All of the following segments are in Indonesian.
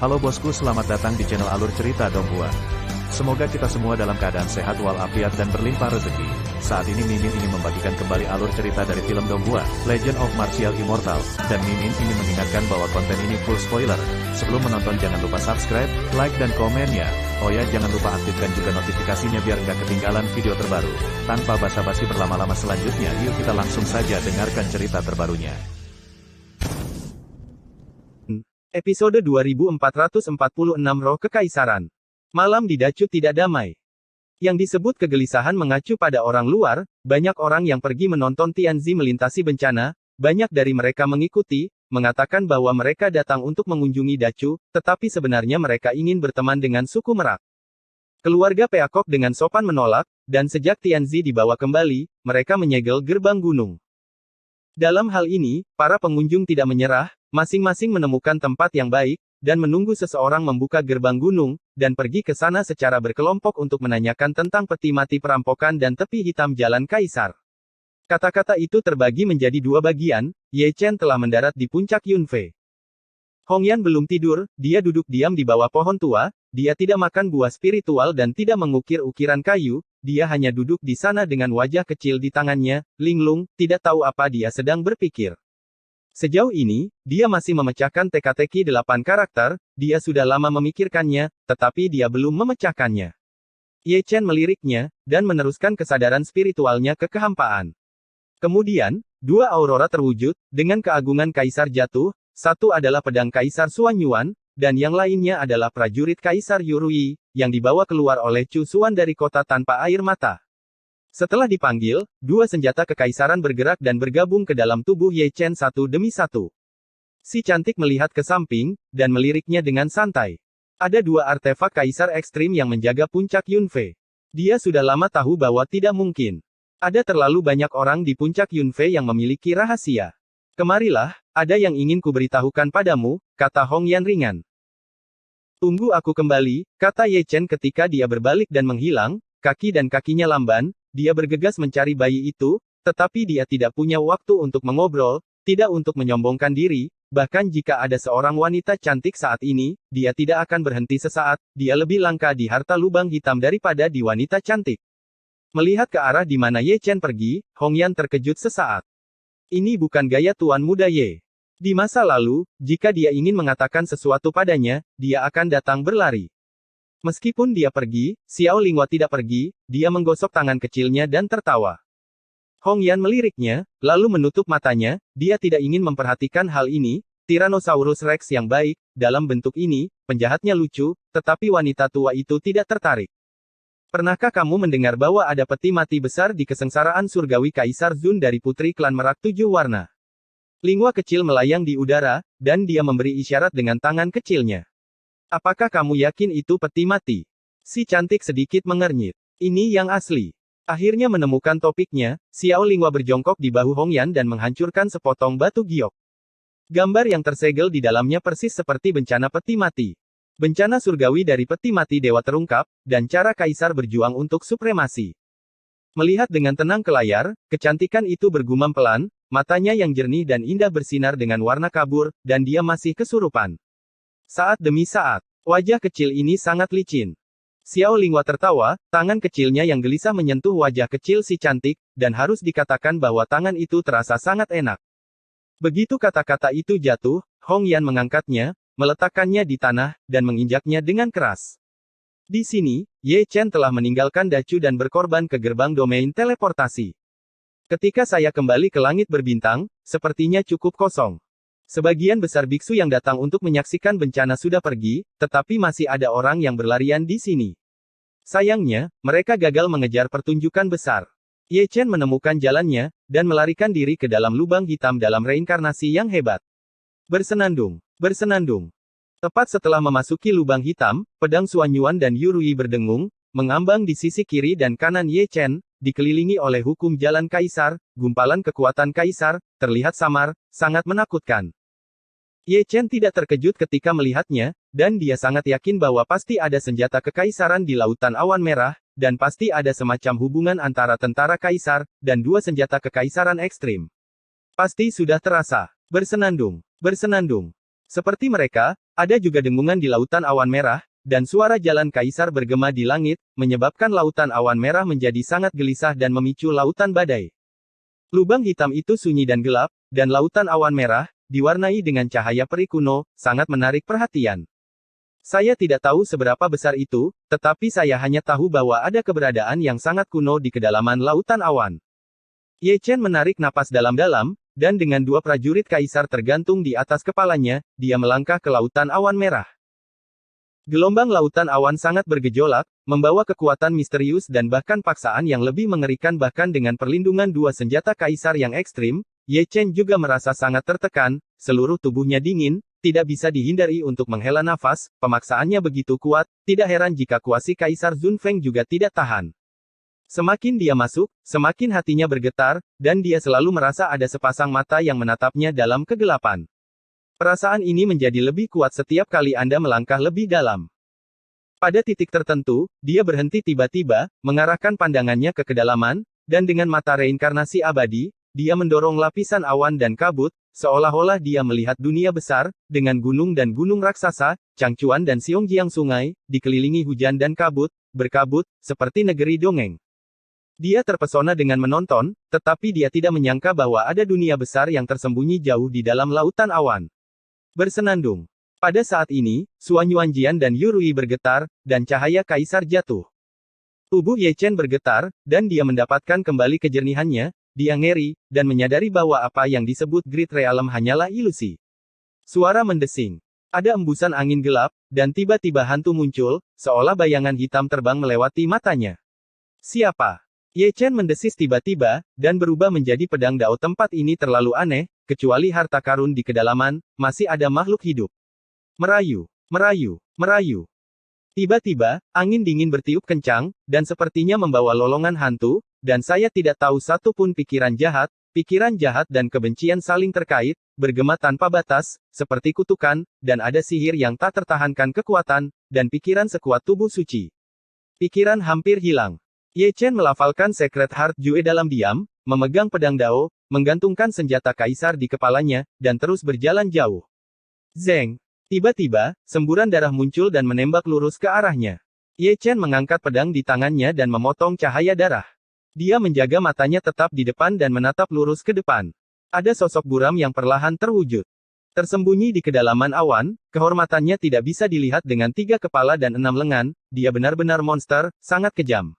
Halo bosku, selamat datang di channel Alur Cerita Donghua. Semoga kita semua dalam keadaan sehat walafiat dan berlimpah rezeki. Saat ini Mimin ingin membagikan kembali alur cerita dari film Donghua, Legend of Martial Immortal, dan Mimin ingin mengingatkan bahwa konten ini full spoiler. Sebelum menonton jangan lupa subscribe, like dan komen ya. Oh ya, jangan lupa aktifkan juga notifikasinya biar nggak ketinggalan video terbaru. Tanpa basa-basi berlama-lama selanjutnya, yuk kita langsung saja dengarkan cerita terbarunya. Episode 2446 Roh Kekaisaran. Malam di Dacu tidak damai. Yang disebut kegelisahan mengacu pada orang luar, banyak orang yang pergi menonton Tianzi melintasi bencana, banyak dari mereka mengikuti, mengatakan bahwa mereka datang untuk mengunjungi Dacu, tetapi sebenarnya mereka ingin berteman dengan suku Merak. Keluarga Peacock dengan sopan menolak, dan sejak Tianzi dibawa kembali, mereka menyegel gerbang gunung. Dalam hal ini, para pengunjung tidak menyerah, masing-masing menemukan tempat yang baik, dan menunggu seseorang membuka gerbang gunung, dan pergi ke sana secara berkelompok untuk menanyakan tentang peti mati perampokan dan tepi hitam Jalan Kaisar. Kata-kata itu terbagi menjadi dua bagian. Ye Chen telah mendarat di puncak Yunfei. Hong Yan belum tidur, dia duduk diam di bawah pohon tua, dia tidak makan buah spiritual dan tidak mengukir ukiran kayu, dia hanya duduk di sana dengan wajah kecil di tangannya, linglung, tidak tahu apa dia sedang berpikir. Sejauh ini, dia masih memecahkan teka-teki 8 karakter, dia sudah lama memikirkannya, tetapi dia belum memecahkannya. Ye Chen meliriknya, dan meneruskan kesadaran spiritualnya ke kehampaan. Kemudian, dua aurora terwujud, dengan keagungan Kaisar jatuh, satu adalah pedang Kaisar Xuan Yuan, dan yang lainnya adalah prajurit Kaisar Yurui, yang dibawa keluar oleh Chu Xuan dari kota tanpa air mata. Setelah dipanggil, dua senjata kekaisaran bergerak dan bergabung ke dalam tubuh Ye Chen satu demi satu. Si cantik melihat ke samping, dan meliriknya dengan santai. Ada dua artefak kaisar ekstrim yang menjaga puncak Yunfei. Dia sudah lama tahu bahwa tidak mungkin. Ada terlalu banyak orang di puncak Yunfei yang memiliki rahasia. Kemarilah, ada yang ingin kuberitahukan padamu, kata Hong Yan ringan. Tunggu aku kembali, kata Ye Chen ketika dia berbalik dan menghilang, kaki dan kakinya lamban. Dia bergegas mencari bayi itu, tetapi dia tidak punya waktu untuk mengobrol, tidak untuk menyombongkan diri, bahkan jika ada seorang wanita cantik saat ini, dia tidak akan berhenti sesaat, dia lebih langka di harta lubang hitam daripada di wanita cantik. Melihat ke arah di mana Ye Chen pergi, Hong Yan terkejut sesaat. Ini bukan gaya tuan muda Ye. Di masa lalu, jika dia ingin mengatakan sesuatu padanya, dia akan datang berlari. Meskipun dia pergi, Xiao Linghua tidak pergi, dia menggosok tangan kecilnya dan tertawa. Hong Yan meliriknya, lalu menutup matanya, dia tidak ingin memperhatikan hal ini, Tyrannosaurus Rex yang baik, dalam bentuk ini, penjahatnya lucu, tetapi wanita tua itu tidak tertarik. Pernahkah kamu mendengar bahwa ada peti mati besar di kesengsaraan surgawi Kaisar Zun dari putri klan Merak 7 warna? Linghua kecil melayang di udara, dan dia memberi isyarat dengan tangan kecilnya. Apakah kamu yakin itu peti mati? Si cantik sedikit mengernyit. Ini yang asli. Akhirnya menemukan topiknya, Xiao Linghua berjongkok di bahu Hong Yan dan menghancurkan sepotong batu giok. Gambar yang tersegel di dalamnya persis seperti bencana peti mati. Bencana surgawi dari peti mati dewa terungkap, dan cara kaisar berjuang untuk supremasi. Melihat dengan tenang ke layar, kecantikan itu bergumam pelan, matanya yang jernih dan indah bersinar dengan warna kabur, dan dia masih kesurupan. Saat demi saat, wajah kecil ini sangat licin. Xiao Linghua tertawa, tangan kecilnya yang gelisah menyentuh wajah kecil si cantik, dan harus dikatakan bahwa tangan itu terasa sangat enak. Begitu kata-kata itu jatuh, Hong Yan mengangkatnya, meletakkannya di tanah, dan menginjaknya dengan keras. Di sini, Ye Chen telah meninggalkan Dacu dan berkorban ke gerbang domain teleportasi. Ketika saya kembali ke langit berbintang, sepertinya cukup kosong. Sebagian besar biksu yang datang untuk menyaksikan bencana sudah pergi, tetapi masih ada orang yang berlarian di sini. Sayangnya, mereka gagal mengejar pertunjukan besar. Ye Chen menemukan jalannya, dan melarikan diri ke dalam lubang hitam dalam reinkarnasi yang hebat. Bersenandung, bersenandung. Tepat setelah memasuki lubang hitam, pedang Xuan Yuan dan Yurui berdengung, mengambang di sisi kiri dan kanan Ye Chen, dikelilingi oleh hukum jalan kaisar, gumpalan kekuatan kaisar, terlihat samar, sangat menakutkan. Ye Chen tidak terkejut ketika melihatnya, dan dia sangat yakin bahwa pasti ada senjata kekaisaran di Lautan Awan Merah, dan pasti ada semacam hubungan antara tentara kaisar, dan dua senjata kekaisaran ekstrim. Pasti sudah terasa. Bersenandung. Bersenandung. Seperti mereka, Ada juga dengungan di lautan awan merah, dan suara jalan kaisar bergema di langit, menyebabkan lautan awan merah menjadi sangat gelisah dan memicu lautan badai. Lubang hitam itu sunyi dan gelap, dan lautan awan merah, diwarnai dengan cahaya peri kuno, sangat menarik perhatian. Saya tidak tahu seberapa besar itu, tetapi saya hanya tahu bahwa ada keberadaan yang sangat kuno di kedalaman lautan awan. Ye Chen menarik napas dalam-dalam, dan dengan dua prajurit kaisar tergantung di atas kepalanya, dia melangkah ke lautan awan merah. Gelombang lautan awan sangat bergejolak, membawa kekuatan misterius dan bahkan paksaan yang lebih mengerikan bahkan dengan perlindungan dua senjata kaisar yang ekstrim, Ye Chen juga merasa sangat tertekan, seluruh tubuhnya dingin, tidak bisa dihindari untuk menghela nafas, pemaksaannya begitu kuat, tidak heran jika kuasi Kaisar Zunfeng juga tidak tahan. Semakin dia masuk, semakin hatinya bergetar, dan dia selalu merasa ada sepasang mata yang menatapnya dalam kegelapan. Perasaan ini menjadi lebih kuat setiap kali Anda melangkah lebih dalam. Pada titik tertentu, dia berhenti tiba-tiba, mengarahkan pandangannya ke kedalaman, dan dengan mata reinkarnasi abadi, dia mendorong lapisan awan dan kabut, seolah-olah dia melihat dunia besar, dengan gunung dan gunung raksasa, Changchuan dan Xiongjiang sungai, dikelilingi hujan dan kabut, berkabut, seperti negeri dongeng. Dia terpesona dengan menonton, tetapi dia tidak menyangka bahwa ada dunia besar yang tersembunyi jauh di dalam lautan awan. Bersenandung. Pada saat ini, Suan Yuanjian dan Yurui bergetar, dan cahaya kaisar jatuh. Tubuh Ye Chen bergetar, dan dia mendapatkan kembali kejernihannya, dia ngeri, dan menyadari bahwa apa yang disebut Great Realm hanyalah ilusi. Suara mendesing. Ada embusan angin gelap, dan tiba-tiba hantu muncul, seolah bayangan hitam terbang melewati matanya. Siapa? Ye Chen mendesis tiba-tiba, dan berubah menjadi pedang dao. Tempat ini terlalu aneh, kecuali harta karun di kedalaman, masih ada makhluk hidup. Merayu, merayu, merayu. Tiba-tiba, angin dingin bertiup kencang, dan sepertinya membawa lolongan hantu, dan saya tidak tahu satu pun pikiran jahat dan kebencian saling terkait, bergema tanpa batas, seperti kutukan, dan ada sihir yang tak tertahankan kekuatan, dan pikiran sekuat tubuh suci. Pikiran hampir hilang. Ye Chen melafalkan Secret Heart Jue dalam diam, memegang pedang dao, menggantungkan senjata kaisar di kepalanya, dan terus berjalan jauh. Zeng. Tiba-tiba, semburan darah muncul dan menembak lurus ke arahnya. Ye Chen mengangkat pedang di tangannya dan memotong cahaya darah. Dia menjaga matanya tetap di depan dan menatap lurus ke depan. Ada sosok buram yang perlahan terwujud. Tersembunyi di kedalaman awan, kehormatannya tidak bisa dilihat dengan 3 kepala dan 6 lengan, dia benar-benar monster, sangat kejam.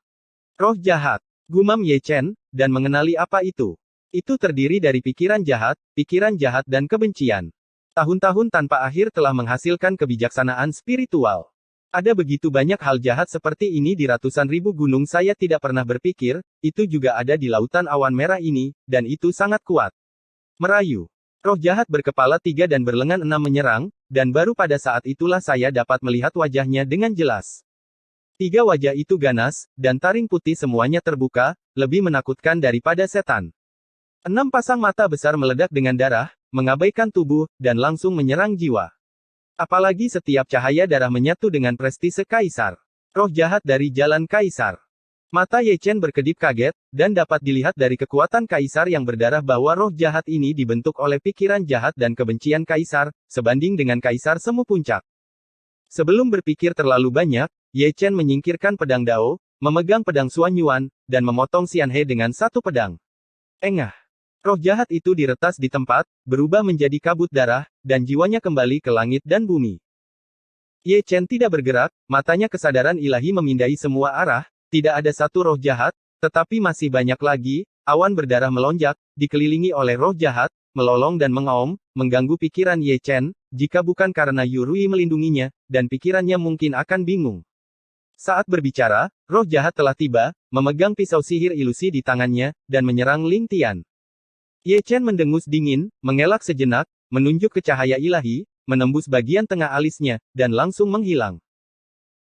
Roh jahat, gumam Ye Chen, dan mengenali apa itu. Itu terdiri dari pikiran jahat dan kebencian. Tahun-tahun tanpa akhir telah menghasilkan kebijaksanaan spiritual. Ada begitu banyak hal jahat seperti ini di ratusan ribu gunung. Saya tidak pernah berpikir, itu juga ada di lautan awan merah ini, dan itu sangat kuat. Merayu. Roh jahat berkepala 3 dan berlengan 6 menyerang, dan baru pada saat itulah saya dapat melihat wajahnya dengan jelas. 3 wajah itu ganas, dan taring putih semuanya terbuka, lebih menakutkan daripada setan. 6 pasang mata besar meledak dengan darah, mengabaikan tubuh, dan langsung menyerang jiwa. Apalagi setiap cahaya darah menyatu dengan prestise kaisar. Roh jahat dari jalan kaisar. Mata Ye Chen berkedip kaget, dan dapat dilihat dari kekuatan kaisar yang berdarah bahwa roh jahat ini dibentuk oleh pikiran jahat dan kebencian kaisar, sebanding dengan kaisar semu puncak. Sebelum berpikir terlalu banyak, Ye Chen menyingkirkan pedang dao, memegang pedang Suan Yuan, dan memotong Xian He dengan satu pedang. Engah. Roh jahat itu diretas di tempat, berubah menjadi kabut darah, dan jiwanya kembali ke langit dan bumi. Ye Chen tidak bergerak, matanya kesadaran ilahi memindai semua arah, tidak ada satu roh jahat, tetapi masih banyak lagi. Awan berdarah melonjak, dikelilingi oleh roh jahat, melolong dan mengaum, mengganggu pikiran Ye Chen, jika bukan karena Yurui melindunginya, dan pikirannya mungkin akan bingung. Saat berbicara, roh jahat telah tiba, memegang pisau sihir ilusi di tangannya, dan menyerang Ling Tian. Ye Chen mendengus dingin, mengelak sejenak, menunjuk ke cahaya ilahi, menembus bagian tengah alisnya, dan langsung menghilang.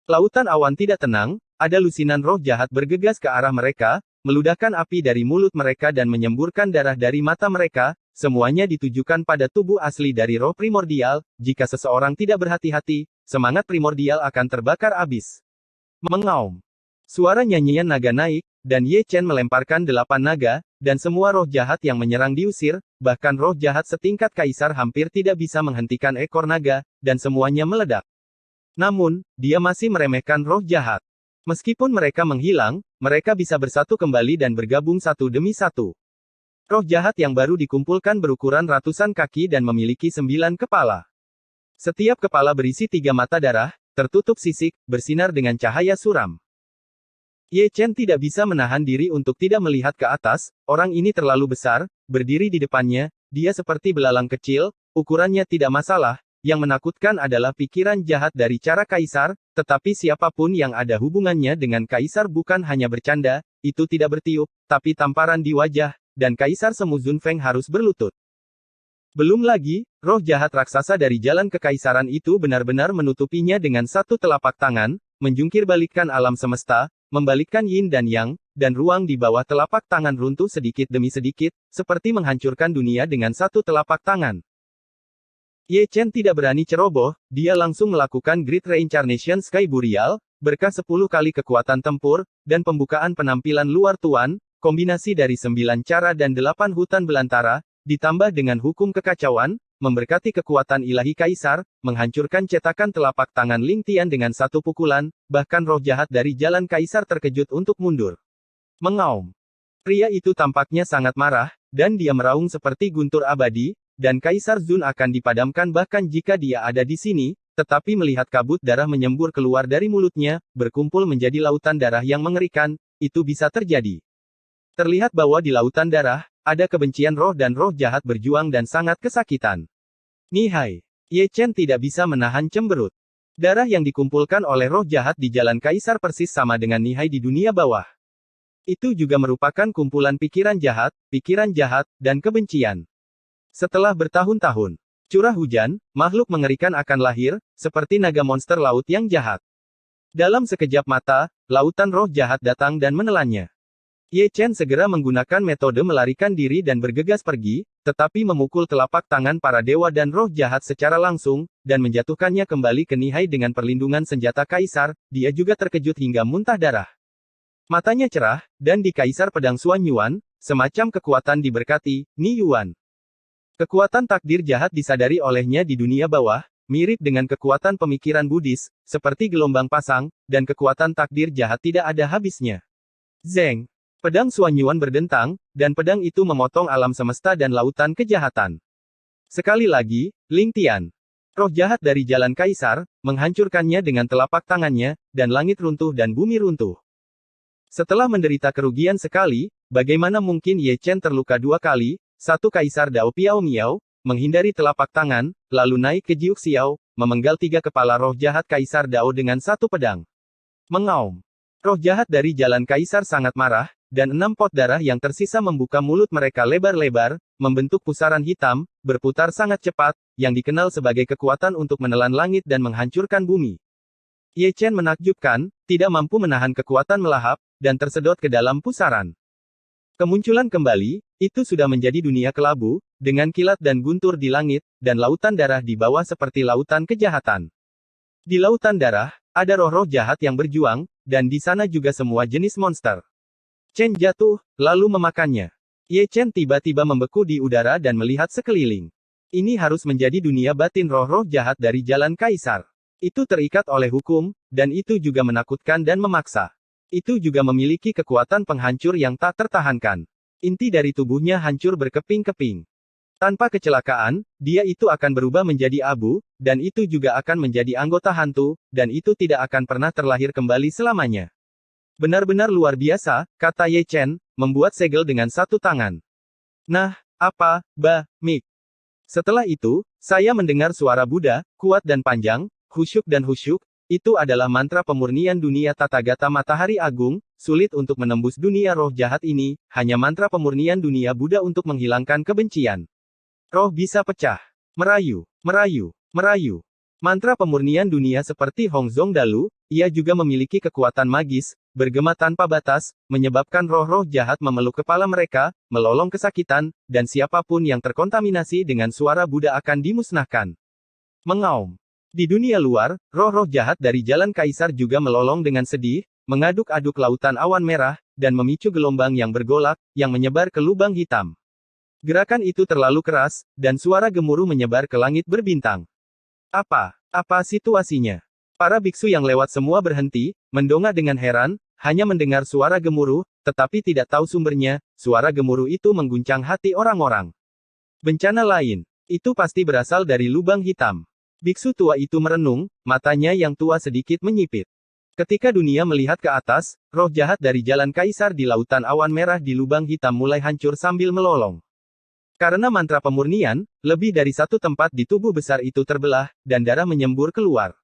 Lautan awan tidak tenang, ada lusinan roh jahat bergegas ke arah mereka, meludahkan api dari mulut mereka dan menyemburkan darah dari mata mereka, semuanya ditujukan pada tubuh asli dari roh primordial. Jika seseorang tidak berhati-hati, semangat primordial akan terbakar abis. Mengaum. Suara nyanyian naga naik, dan Ye Chen melemparkan 8 naga, dan semua roh jahat yang menyerang diusir, bahkan roh jahat setingkat kaisar hampir tidak bisa menghentikan ekor naga, dan semuanya meledak. Namun, dia masih meremehkan roh jahat. Meskipun mereka menghilang, mereka bisa bersatu kembali dan bergabung satu demi satu. Roh jahat yang baru dikumpulkan berukuran ratusan kaki dan memiliki 9 kepala. Setiap kepala berisi 3 mata darah, tertutup sisik, bersinar dengan cahaya suram. Ye Chen tidak bisa menahan diri untuk tidak melihat ke atas, orang ini terlalu besar, berdiri di depannya, dia seperti belalang kecil, ukurannya tidak masalah, yang menakutkan adalah pikiran jahat dari cara kaisar, tetapi siapapun yang ada hubungannya dengan kaisar bukan hanya bercanda, itu tidak bertiup, tapi tamparan di wajah, dan kaisar semu Zunfeng harus berlutut. Belum lagi, roh jahat raksasa dari jalan kekaisaran itu benar-benar menutupinya dengan satu telapak tangan, menjungkir balikkan alam semesta, membalikkan yin dan yang, dan ruang di bawah telapak tangan runtuh sedikit demi sedikit, seperti menghancurkan dunia dengan satu telapak tangan. Ye Chen tidak berani ceroboh, dia langsung melakukan Great Reincarnation Sky Burial, berkah 10 kali kekuatan tempur, dan pembukaan penampilan luar tuan, kombinasi dari 9 cara dan 8 hutan belantara, ditambah dengan hukum kekacauan, memberkati kekuatan ilahi kaisar, menghancurkan cetakan telapak tangan Ling Tian dengan satu pukulan, bahkan roh jahat dari jalan kaisar terkejut untuk mundur. Mengaum. Pria itu tampaknya sangat marah, dan dia meraung seperti guntur abadi, dan Kaisar Zun akan dipadamkan bahkan jika dia ada di sini, tetapi melihat kabut darah menyembur keluar dari mulutnya, berkumpul menjadi lautan darah yang mengerikan, itu bisa terjadi. Terlihat bahwa di lautan darah, ada kebencian roh dan roh jahat berjuang dan sangat kesakitan. Nihai. Ye Chen tidak bisa menahan cemberut. Darah yang dikumpulkan oleh roh jahat di jalan kaisar persis sama dengan nihai di dunia bawah. Itu juga merupakan kumpulan pikiran jahat, dan kebencian. Setelah bertahun-tahun, curah hujan, makhluk mengerikan akan lahir, seperti naga monster laut yang jahat. Dalam sekejap mata, lautan roh jahat datang dan menelannya. Ye Chen segera menggunakan metode melarikan diri dan bergegas pergi, tetapi memukul telapak tangan para dewa dan roh jahat secara langsung, dan menjatuhkannya kembali ke nihai dengan perlindungan senjata kaisar, dia juga terkejut hingga muntah darah. Matanya cerah, dan di Kaisar Pedang Xuan Yuan, semacam kekuatan diberkati, Ni Yuan. Kekuatan takdir jahat disadari olehnya di dunia bawah, mirip dengan kekuatan pemikiran Buddhis, seperti gelombang pasang, dan kekuatan takdir jahat tidak ada habisnya. Zeng. Pedang Xuan Yuan berdentang, dan pedang itu memotong alam semesta dan lautan kejahatan. Sekali lagi, Ling Tian. Roh jahat dari jalan kaisar, menghancurkannya dengan telapak tangannya, dan langit runtuh dan bumi runtuh. Setelah menderita kerugian sekali, bagaimana mungkin Ye Chen terluka 2 kali, satu Kaisar Dao Piao Miao, menghindari telapak tangan, lalu naik ke Jiuk Xiao, memenggal 3 kepala roh jahat Kaisar Dao dengan satu pedang. Mengaum. Roh jahat dari jalan kaisar sangat marah, dan 6 pot darah yang tersisa membuka mulut mereka lebar-lebar, membentuk pusaran hitam, berputar sangat cepat, yang dikenal sebagai kekuatan untuk menelan langit dan menghancurkan bumi. Ye Chen menakjubkan, tidak mampu menahan kekuatan melahap, dan tersedot ke dalam pusaran. Kemunculan kembali, itu sudah menjadi dunia kelabu, dengan kilat dan guntur di langit, dan lautan darah di bawah seperti lautan kejahatan. Di lautan darah, ada roh-roh jahat yang berjuang, dan di sana juga semua jenis monster. Chen jatuh, lalu memakannya. Ye Chen tiba-tiba membeku di udara dan melihat sekeliling. Ini harus menjadi dunia batin roh-roh jahat dari jalan kaisar. Itu terikat oleh hukum, dan itu juga menakutkan dan memaksa. Itu juga memiliki kekuatan penghancur yang tak tertahankan. Inti dari tubuhnya hancur berkeping-keping. Tanpa kecelakaan, dia itu akan berubah menjadi abu, dan itu juga akan menjadi anggota hantu, dan itu tidak akan pernah terlahir kembali selamanya. Benar-benar luar biasa, kata Ye Chen, membuat segel dengan satu tangan. Nah, apa, Mik. Setelah itu, saya mendengar suara Buddha, kuat dan panjang, khusyuk dan husyuk, itu adalah mantra pemurnian dunia Tathagata Matahari Agung, sulit untuk menembus dunia roh jahat ini, hanya mantra pemurnian dunia Buddha untuk menghilangkan kebencian. Roh bisa pecah. Merayu, merayu, merayu. Mantra pemurnian dunia seperti Hong Zong Dalu, ia juga memiliki kekuatan magis, bergema tanpa batas, menyebabkan roh-roh jahat memeluk kepala mereka, melolong kesakitan, dan siapapun yang terkontaminasi dengan suara Buddha akan dimusnahkan. Mengaum. Di dunia luar, roh-roh jahat dari jalan kaisar juga melolong dengan sedih, mengaduk-aduk lautan awan merah, dan memicu gelombang yang bergolak, yang menyebar ke lubang hitam. Gerakan itu terlalu keras, dan suara gemuruh menyebar ke langit berbintang. Apa situasinya? Para biksu yang lewat semua berhenti, mendongak dengan heran, hanya mendengar suara gemuruh, tetapi tidak tahu sumbernya. Suara gemuruh itu mengguncang hati orang-orang. Bencana lain. Itu pasti berasal dari lubang hitam. Biksu tua itu merenung, matanya yang tua sedikit menyipit. Ketika dunia melihat ke atas, roh jahat dari jalan kaisar di lautan awan merah di lubang hitam mulai hancur sambil melolong. Karena mantra pemurnian, lebih dari satu tempat di tubuh besar itu terbelah, dan darah menyembur keluar.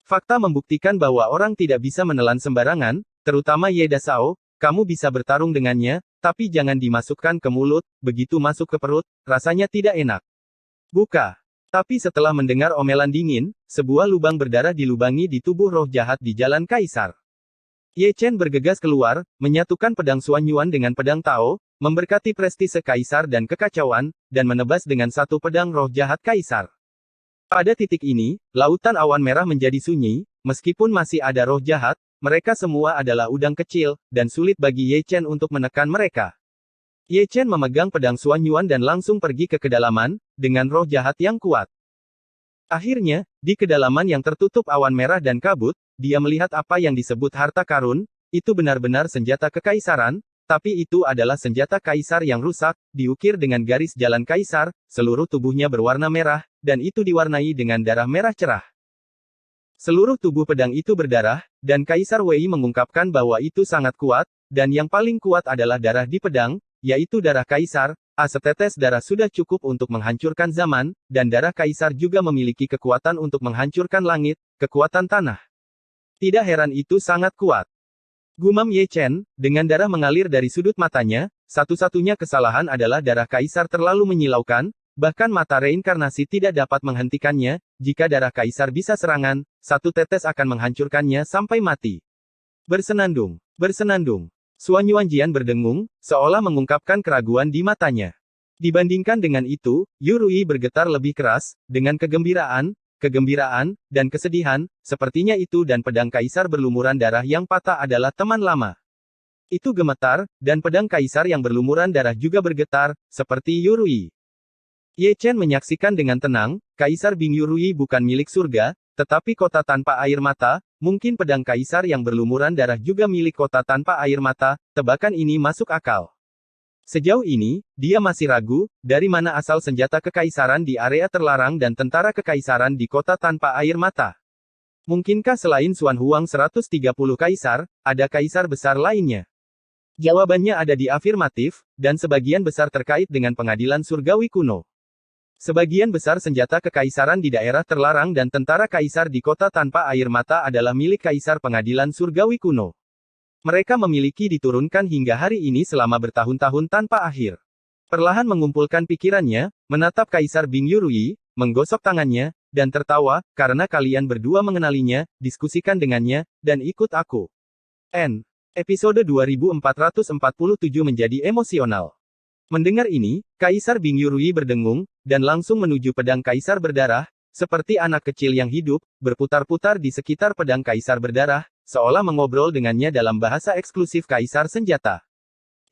Fakta membuktikan bahwa orang tidak bisa menelan sembarangan, terutama Yeda Sao. Kamu bisa bertarung dengannya, tapi jangan dimasukkan ke mulut, begitu masuk ke perut, rasanya tidak enak. Buka. Tapi setelah mendengar omelan dingin, sebuah lubang berdarah dilubangi di tubuh roh jahat di jalan kaisar. Ye Chen bergegas keluar, menyatukan pedang Xuan Yuan dengan pedang Tao, memberkati prestise kaisar dan kekacauan, dan menebas dengan satu pedang roh jahat kaisar. Pada titik ini, lautan awan merah menjadi sunyi, meskipun masih ada roh jahat, mereka semua adalah udang kecil, dan sulit bagi Ye Chen untuk menekan mereka. Ye Chen memegang pedang Xuan Yuan dan langsung pergi ke kedalaman, dengan roh jahat yang kuat. Akhirnya, di kedalaman yang tertutup awan merah dan kabut, dia melihat apa yang disebut harta karun, itu benar-benar senjata kekaisaran, tapi itu adalah senjata kaisar yang rusak, diukir dengan garis jalan kaisar, seluruh tubuhnya berwarna merah, dan itu diwarnai dengan darah merah cerah. Seluruh tubuh pedang itu berdarah, dan Kaisar Wei mengungkapkan bahwa itu sangat kuat, dan yang paling kuat adalah darah di pedang, yaitu darah kaisar. Setetes darah sudah cukup untuk menghancurkan zaman, dan darah kaisar juga memiliki kekuatan untuk menghancurkan langit, kekuatan tanah. Tidak heran itu sangat kuat. Gumam Ye Chen, dengan darah mengalir dari sudut matanya, satu-satunya kesalahan adalah darah kaisar terlalu menyilaukan, bahkan mata reinkarnasi tidak dapat menghentikannya. Jika darah kaisar bisa serangan, satu tetes akan menghancurkannya sampai mati. Bersenandung. Xuan Yuanjian berdengung, seolah mengungkapkan keraguan di matanya. Dibandingkan dengan itu, Yu Rui bergetar lebih keras, dengan kegembiraan, dan kesedihan, sepertinya itu dan pedang kaisar berlumuran darah yang patah adalah teman lama. Itu gemetar, dan pedang kaisar yang berlumuran darah juga bergetar, seperti Yu Rui. Ye Chen menyaksikan dengan tenang, Kaisar Bing Yu Rui bukan milik surga, tetapi kota tanpa air mata, mungkin pedang kaisar yang berlumuran darah juga milik kota tanpa air mata, tebakan ini masuk akal. Sejauh ini, dia masih ragu, dari mana asal senjata kekaisaran di area terlarang dan tentara kekaisaran di kota tanpa air mata. Mungkinkah selain Xuan Huang 130 kaisar, ada kaisar besar lainnya? Jawabannya ada di afirmatif, dan sebagian besar terkait dengan pengadilan surgawi kuno. Sebagian besar senjata kekaisaran di daerah terlarang dan tentara kaisar di kota tanpa air mata adalah milik kaisar pengadilan surgawi kuno. Mereka memiliki diturunkan hingga hari ini selama bertahun-tahun tanpa akhir. Perlahan mengumpulkan pikirannya, menatap Kaisar Bing Yu Rui, menggosok tangannya, dan tertawa, karena kalian berdua mengenalinya, diskusikan dengannya, dan ikut aku. Episode 2447 menjadi emosional. Mendengar ini, Kaisar Bing Yu Rui berdengung, dan langsung menuju pedang kaisar berdarah, seperti anak kecil yang hidup, berputar-putar di sekitar pedang kaisar berdarah, seolah mengobrol dengannya dalam bahasa eksklusif kaisar senjata.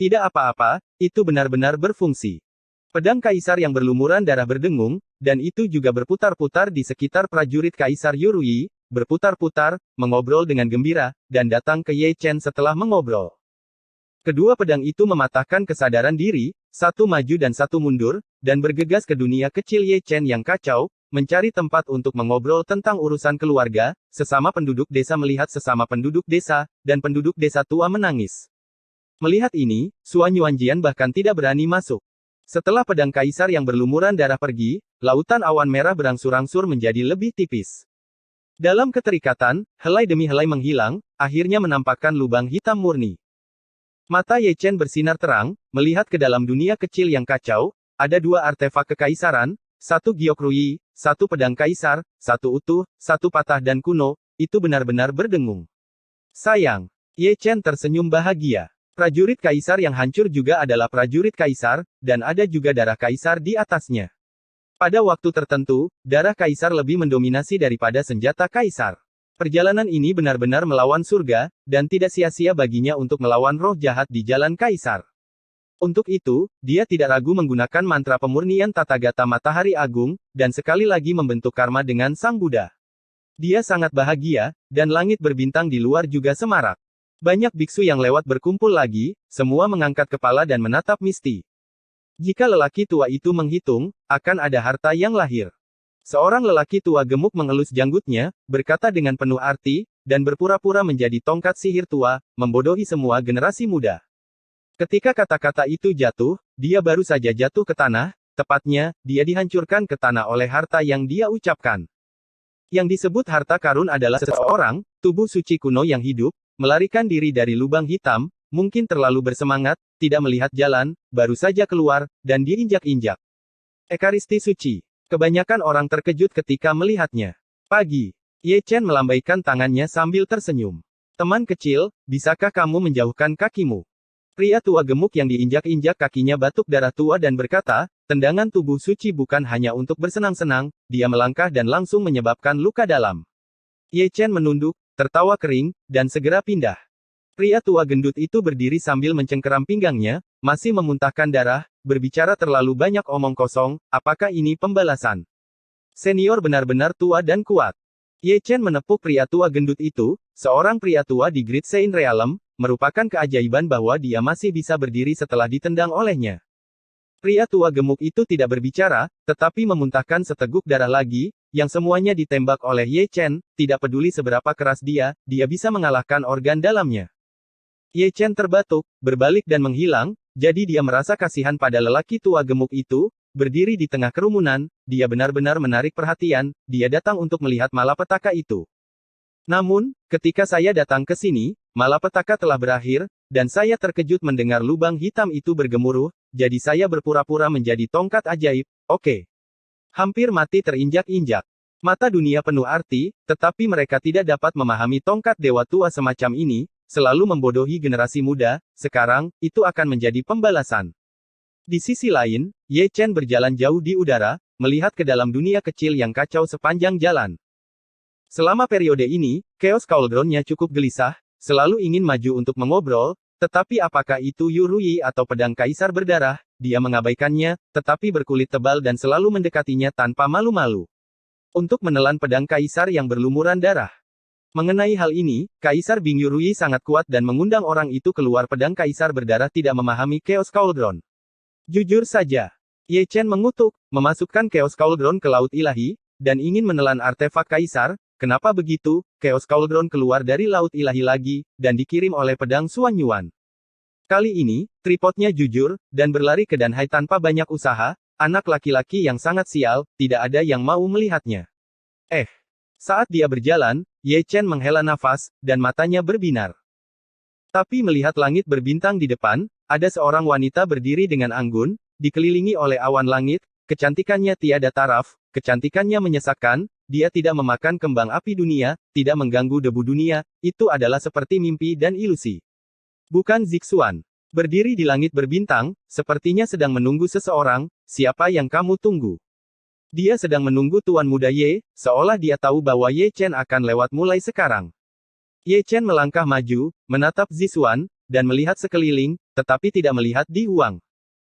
Tidak apa-apa, itu benar-benar berfungsi. Pedang kaisar yang berlumuran darah berdengung, dan itu juga berputar-putar di sekitar prajurit Kaisar Yu Rui, berputar-putar, mengobrol dengan gembira, dan datang ke Ye Chen setelah mengobrol. Kedua pedang itu mematahkan kesadaran diri, satu maju dan satu mundur, dan bergegas ke dunia kecil Ye Chen yang kacau, mencari tempat untuk mengobrol tentang urusan keluarga. Sesama penduduk desa melihat sesama penduduk desa, dan penduduk desa tua menangis. Melihat ini, Xuan Yuanjian bahkan tidak berani masuk. Setelah pedang kaisar yang berlumuran darah pergi, lautan awan merah berangsur-angsur menjadi lebih tipis. Dalam keterikatan, helai demi helai menghilang, akhirnya menampakkan lubang hitam murni. Mata Ye Chen bersinar terang, melihat ke dalam dunia kecil yang kacau. Ada dua artefak kekaisaran, satu giok rui, satu pedang kaisar, satu utuh, satu patah dan kuno, itu benar-benar berdengung. Sayang. Ye Chen tersenyum bahagia. Prajurit kaisar yang hancur juga adalah prajurit kaisar, dan ada juga darah kaisar di atasnya. Pada waktu tertentu, darah kaisar lebih mendominasi daripada senjata kaisar. Perjalanan ini benar-benar melawan surga, dan tidak sia-sia baginya untuk melawan roh jahat di jalan Kaisar. Untuk itu, dia tidak ragu menggunakan mantra pemurnian Tathagata Matahari Agung, dan sekali lagi membentuk karma dengan Sang Buddha. Dia sangat bahagia, dan langit berbintang di luar juga semarak. Banyak biksu yang lewat berkumpul lagi, semua mengangkat kepala dan menatap Misty. Jika lelaki tua itu menghitung, akan ada harta yang lahir. Seorang lelaki tua gemuk mengelus janggutnya, berkata dengan penuh arti, dan berpura-pura menjadi tongkat sihir tua, membodohi semua generasi muda. Ketika kata-kata itu jatuh, dia baru saja jatuh ke tanah, tepatnya, dia dihancurkan ke tanah oleh harta yang dia ucapkan. Yang disebut harta karun adalah seseorang, tubuh suci kuno yang hidup, melarikan diri dari lubang hitam, mungkin terlalu bersemangat, tidak melihat jalan, baru saja keluar, dan diinjak-injak. Ekaristi suci. Kebanyakan orang terkejut ketika melihatnya. Pagi. Ye Chen melambaikan tangannya sambil tersenyum. Teman kecil, bisakah kamu menjauhkan kakimu? Pria tua gemuk yang diinjak-injak kakinya batuk darah tua dan berkata, tendangan tubuh suci bukan hanya untuk bersenang-senang, dia melangkah dan langsung menyebabkan luka dalam. Ye Chen menunduk, tertawa kering, dan segera pindah. Pria tua gendut itu berdiri sambil mencengkeram pinggangnya, masih memuntahkan darah, berbicara terlalu banyak omong kosong, apakah ini pembalasan? Senior benar-benar tua dan kuat. Ye Chen menepuk pria tua gendut itu, seorang pria tua di Great Sein Realm, merupakan keajaiban bahwa dia masih bisa berdiri setelah ditendang olehnya. Pria tua gemuk itu tidak berbicara, tetapi memuntahkan seteguk darah lagi, yang semuanya ditembak oleh Ye Chen, tidak peduli seberapa keras dia bisa mengalahkan organ dalamnya. Ye Chen terbatuk, berbalik dan menghilang, jadi dia merasa kasihan pada lelaki tua gemuk itu, berdiri di tengah kerumunan, dia benar-benar menarik perhatian, dia datang untuk melihat malapetaka itu. Namun, ketika saya datang ke sini, malapetaka telah berakhir, dan saya terkejut mendengar lubang hitam itu bergemuruh, jadi saya berpura-pura menjadi tongkat ajaib, oke. Hampir mati terinjak-injak. Mata dunia penuh arti, tetapi mereka tidak dapat memahami tongkat dewa tua semacam ini, selalu membodohi generasi muda, sekarang, itu akan menjadi pembalasan. Di sisi lain, Ye Chen berjalan jauh di udara, melihat ke dalam dunia kecil yang kacau sepanjang jalan. Selama periode ini, Chaos Cauldron-nya cukup gelisah, selalu ingin maju untuk mengobrol, tetapi apakah itu Yurui atau pedang kaisar berdarah, dia mengabaikannya, tetapi berkulit tebal dan selalu mendekatinya tanpa malu-malu. Untuk menelan pedang kaisar yang berlumuran darah. Mengenai hal ini, Kaisar Bing Yurui sangat kuat dan mengundang orang itu keluar pedang kaisar berdarah tidak memahami Chaos Cauldron. Jujur saja, Ye Chen mengutuk, memasukkan Chaos Cauldron ke Laut Ilahi, dan ingin menelan artefak kaisar. Kenapa begitu? Chaos Cauldron keluar dari Laut Ilahi lagi, dan dikirim oleh pedang Xuan Yuan. Kali ini, tripodnya jujur, dan berlari ke Danhai tanpa banyak usaha, anak laki-laki yang sangat sial, tidak ada yang mau melihatnya. Saat dia berjalan, Ye Chen menghela nafas, dan matanya berbinar. Tapi melihat langit berbintang di depan, ada seorang wanita berdiri dengan anggun, dikelilingi oleh awan langit, kecantikannya tiada taraf, kecantikannya menyesakkan, dia tidak memakan kembang api dunia, tidak mengganggu debu dunia, itu adalah seperti mimpi dan ilusi. Bukan Zixuan. Berdiri di langit berbintang, sepertinya sedang menunggu seseorang, siapa yang kamu tunggu? Dia sedang menunggu Tuan Muda Ye, seolah dia tahu bahwa Ye Chen akan lewat mulai sekarang. Ye Chen melangkah maju, menatap Zixuan, dan melihat sekeliling, tetapi tidak melihat Di Huang.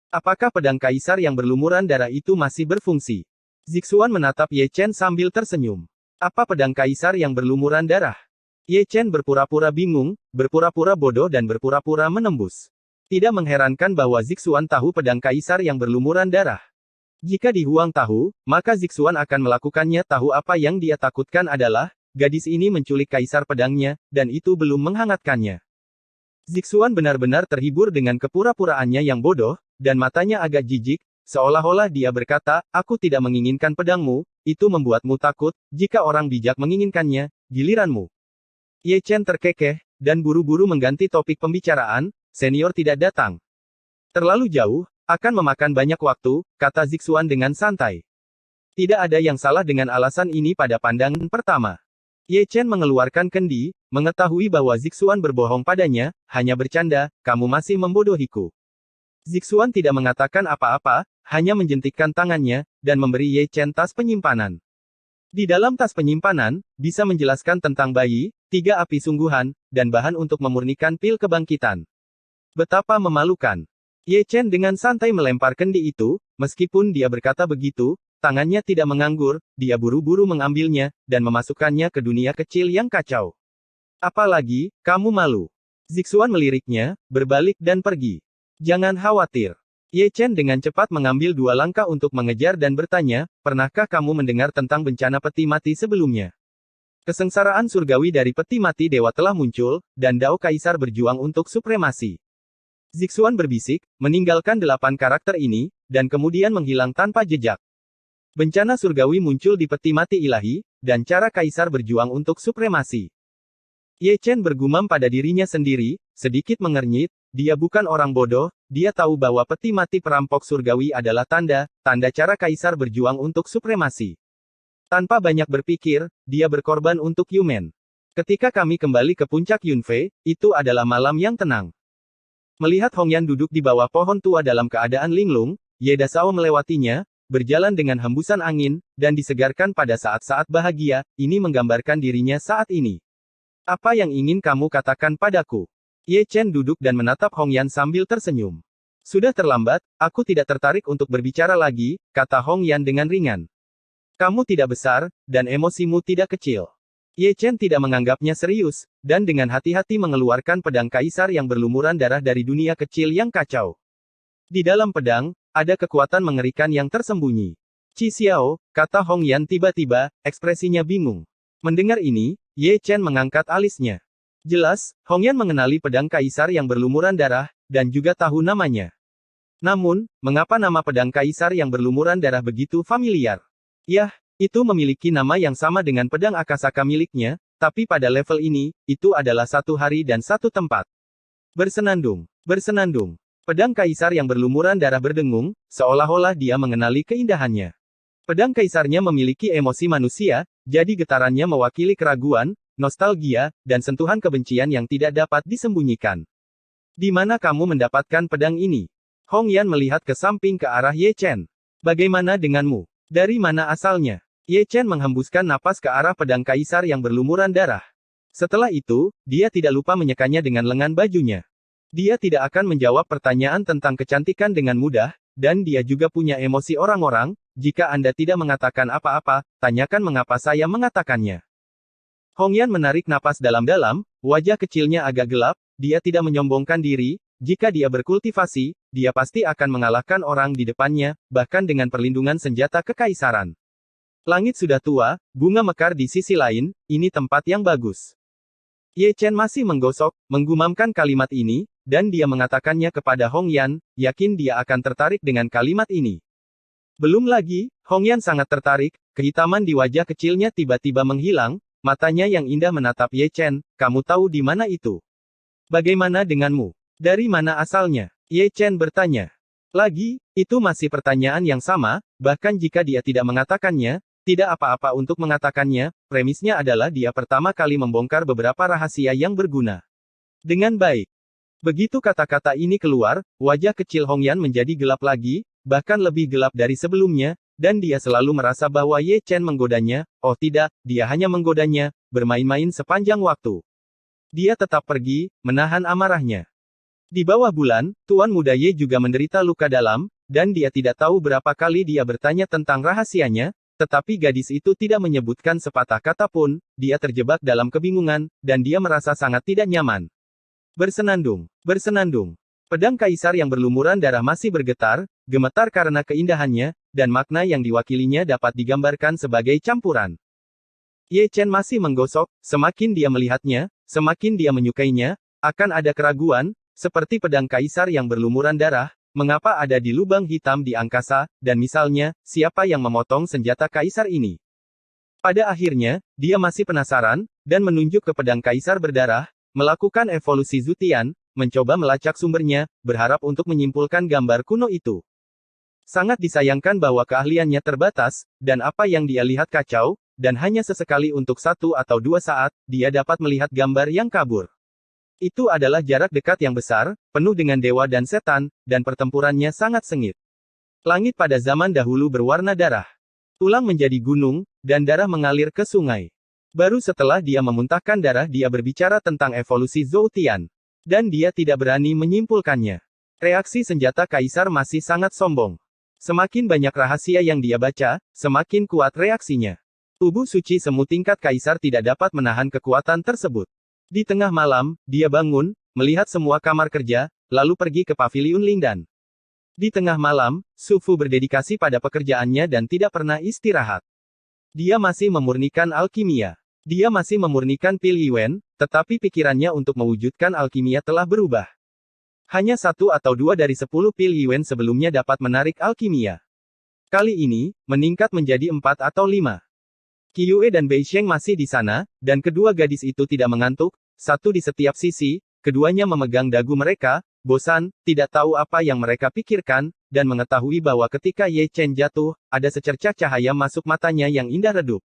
Apakah pedang kaisar yang berlumuran darah itu masih berfungsi? Zixuan menatap Ye Chen sambil tersenyum. Apa pedang kaisar yang berlumuran darah? Ye Chen berpura-pura bingung, berpura-pura bodoh dan berpura-pura menembus. Tidak mengherankan bahwa Zixuan tahu pedang kaisar yang berlumuran darah. Jika Di Huang tahu, maka Zixuan akan melakukannya. Tahu apa yang dia takutkan adalah, gadis ini menculik kaisar pedangnya, dan itu belum menghangatkannya. Zixuan benar-benar terhibur dengan kepura-puraannya yang bodoh, dan matanya agak jijik, seolah-olah dia berkata, aku tidak menginginkan pedangmu, itu membuatmu takut, jika orang bijak menginginkannya, giliranmu. Ye Chen terkekeh, dan buru-buru mengganti topik pembicaraan, senior tidak datang. Terlalu jauh, akan memakan banyak waktu, kata Zixuan dengan santai. Tidak ada yang salah dengan alasan ini pada pandangan pertama. Ye Chen mengeluarkan kendi, mengetahui bahwa Zixuan berbohong padanya, hanya bercanda, kamu masih membodohiku. Zixuan tidak mengatakan apa-apa, hanya menjentikkan tangannya, dan memberi Ye Chen tas penyimpanan. Di dalam tas penyimpanan, bisa menjelaskan tentang bayi, 3 api sungguhan, dan bahan untuk memurnikan pil kebangkitan. Betapa memalukan. Ye Chen dengan santai melempar kendi itu, meskipun dia berkata begitu, tangannya tidak menganggur, dia buru-buru mengambilnya, dan memasukkannya ke dunia kecil yang kacau. Apalagi, kamu malu. Zixuan meliriknya, berbalik dan pergi. Jangan khawatir. Ye Chen dengan cepat mengambil 2 langkah untuk mengejar dan bertanya, pernahkah kamu mendengar tentang bencana peti mati sebelumnya? Kesengsaraan surgawi dari peti mati dewa telah muncul, dan Dao Kaisar berjuang untuk supremasi. Zixuan berbisik, meninggalkan 8 karakter ini, dan kemudian menghilang tanpa jejak. Bencana surgawi muncul di peti mati ilahi, dan cara Kaisar berjuang untuk supremasi. Ye Chen bergumam pada dirinya sendiri, sedikit mengernyit, dia bukan orang bodoh, dia tahu bahwa peti mati perampok surgawi adalah tanda cara Kaisar berjuang untuk supremasi. Tanpa banyak berpikir, dia berkorban untuk Yumen. Ketika kami kembali ke puncak Yunfei, itu adalah malam yang tenang. Melihat Hongyan duduk di bawah pohon tua dalam keadaan linglung, Ye Dasao melewatinya, berjalan dengan hembusan angin, dan disegarkan pada saat-saat bahagia, ini menggambarkan dirinya saat ini. Apa yang ingin kamu katakan padaku? Ye Chen duduk dan menatap Hongyan sambil tersenyum. Sudah terlambat, aku tidak tertarik untuk berbicara lagi, kata Hongyan dengan ringan. Kamu tidak besar, dan emosimu tidak kecil. Ye Chen tidak menganggapnya serius, dan dengan hati-hati mengeluarkan pedang kaisar yang berlumuran darah dari dunia kecil yang kacau. Di dalam pedang, ada kekuatan mengerikan yang tersembunyi. Qi Xiao, kata Hongyan tiba-tiba, ekspresinya bingung. Mendengar ini, Ye Chen mengangkat alisnya. Jelas, Hongyan mengenali pedang kaisar yang berlumuran darah, dan juga tahu namanya. Namun, mengapa nama pedang kaisar yang berlumuran darah begitu familiar? Yah, itu memiliki nama yang sama dengan pedang Akasaka miliknya, tapi pada level ini, itu adalah 1 hari dan 1 tempat. Bersenandung. Pedang kaisar yang berlumuran darah berdengung, seolah-olah dia mengenali keindahannya. Pedang kaisarnya memiliki emosi manusia, jadi getarannya mewakili keraguan, nostalgia, dan sentuhan kebencian yang tidak dapat disembunyikan. Di mana kamu mendapatkan pedang ini? Hongyan melihat ke samping ke arah Ye Chen. Bagaimana denganmu? Dari mana asalnya? Ye Chen menghembuskan napas ke arah pedang kaisar yang berlumuran darah. Setelah itu, dia tidak lupa menyekanya dengan lengan bajunya. Dia tidak akan menjawab pertanyaan tentang kecantikan dengan mudah, dan dia juga punya emosi orang-orang. Jika Anda tidak mengatakan apa-apa, tanyakan mengapa saya mengatakannya. Hongyan menarik napas dalam-dalam, wajah kecilnya agak gelap, dia tidak menyombongkan diri, jika dia berkultivasi, dia pasti akan mengalahkan orang di depannya, bahkan dengan perlindungan senjata kekaisaran. Langit sudah tua, bunga mekar di sisi lain, ini tempat yang bagus. Ye Chen masih menggosok, menggumamkan kalimat ini, dan dia mengatakannya kepada Hongyan, yakin dia akan tertarik dengan kalimat ini. Belum lagi, Hongyan sangat tertarik, kehitaman di wajah kecilnya tiba-tiba menghilang, matanya yang indah menatap Ye Chen, kamu tahu di mana itu? Bagaimana denganmu? Dari mana asalnya? Ye Chen bertanya. Lagi, itu masih pertanyaan yang sama, bahkan jika dia tidak mengatakannya, tidak apa-apa untuk mengatakannya, premisnya adalah dia pertama kali membongkar beberapa rahasia yang berguna. Dengan baik. Begitu kata-kata ini keluar, wajah kecil Hongyan menjadi gelap lagi, bahkan lebih gelap dari sebelumnya, dan dia selalu merasa bahwa Ye Chen menggodanya, oh tidak, dia hanya menggodanya, bermain-main sepanjang waktu. Dia tetap pergi, menahan amarahnya. Di bawah bulan, Tuan Muda Ye juga menderita luka dalam, dan dia tidak tahu berapa kali dia bertanya tentang rahasianya, tetapi gadis itu tidak menyebutkan sepatah kata pun, dia terjebak dalam kebingungan, dan dia merasa sangat tidak nyaman. Bersenandung. Pedang kaisar yang berlumuran darah masih bergetar, gemetar karena keindahannya, dan makna yang diwakilinya dapat digambarkan sebagai campuran. Ye Chen masih menggosok, semakin dia melihatnya, semakin dia menyukainya, akan ada keraguan, seperti pedang kaisar yang berlumuran darah, mengapa ada di lubang hitam di angkasa, dan misalnya, siapa yang memotong senjata kaisar ini? Pada akhirnya, dia masih penasaran, dan menunjuk ke pedang kaisar berdarah, melakukan evolusi Zutian, mencoba melacak sumbernya, berharap untuk menyimpulkan gambar kuno itu. Sangat disayangkan bahwa keahliannya terbatas, dan apa yang dia lihat kacau, dan hanya sesekali untuk 1 atau 2 saat, dia dapat melihat gambar yang kabur. Itu adalah jarak dekat yang besar, penuh dengan dewa dan setan, dan pertempurannya sangat sengit. Langit pada zaman dahulu berwarna darah. Tulang menjadi gunung, dan darah mengalir ke sungai. Baru setelah dia memuntahkan darah dia berbicara tentang evolusi Zhou Tian. Dan dia tidak berani menyimpulkannya. Reaksi senjata kaisar masih sangat sombong. Semakin banyak rahasia yang dia baca, semakin kuat reaksinya. Tubuh suci semu tingkat kaisar tidak dapat menahan kekuatan tersebut. Di tengah malam, dia bangun, melihat semua kamar kerja, lalu pergi ke paviliun Lingdan. Di tengah malam, Su Fu berdedikasi pada pekerjaannya dan tidak pernah istirahat. Dia masih memurnikan alkimia. Dia masih memurnikan pil Yuan, tetapi pikirannya untuk mewujudkan alkimia telah berubah. Hanya 1 atau 2 dari 10 pil Yuan sebelumnya dapat menarik alkimia. Kali ini, meningkat menjadi 4 atau 5. Qiue dan Bei Sheng masih di sana, dan kedua gadis itu tidak mengantuk, satu di setiap sisi, keduanya memegang dagu mereka, bosan, tidak tahu apa yang mereka pikirkan, dan mengetahui bahwa ketika Ye Chen jatuh, ada secercah cahaya masuk matanya yang indah redup.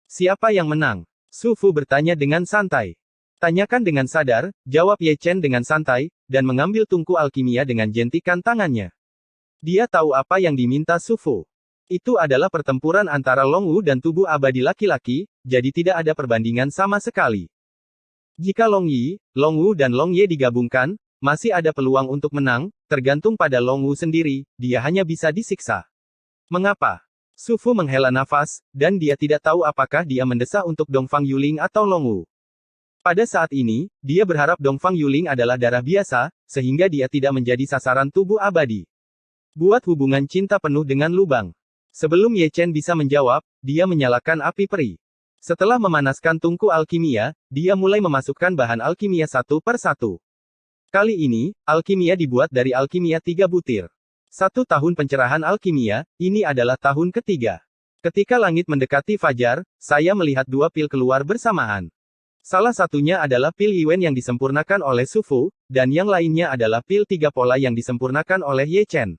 Siapa yang menang? Su Fu bertanya dengan santai. Tanyakan dengan sadar, jawab Ye Chen dengan santai, dan mengambil tungku alkimia dengan jentikan tangannya. Dia tahu apa yang diminta Su Fu. Itu adalah pertempuran antara Long Wu dan tubuh abadi laki-laki, jadi tidak ada perbandingan sama sekali. Jika Long Yi, Long Wu dan Long Ye digabungkan, masih ada peluang untuk menang, tergantung pada Long Wu sendiri, dia hanya bisa disiksa. Mengapa? Su Fu menghela nafas, dan dia tidak tahu apakah dia mendesak untuk Dongfang Yuling atau Long Wu. Pada saat ini, dia berharap Dongfang Yuling adalah darah biasa, sehingga dia tidak menjadi sasaran tubuh abadi. Buat hubungan cinta penuh dengan lubang. Sebelum Ye Chen bisa menjawab, dia menyalakan api peri. Setelah memanaskan tungku alkimia, dia mulai memasukkan bahan alkimia satu per satu. Kali ini, alkimia dibuat dari alkimia 3 butir. 1 tahun pencerahan alkimia, ini adalah tahun ketiga. Ketika langit mendekati fajar, saya melihat 2 pil keluar bersamaan. Salah satunya adalah pil Yuan yang disempurnakan oleh Su Fu, dan yang lainnya adalah pil 3 pola yang disempurnakan oleh Ye Chen.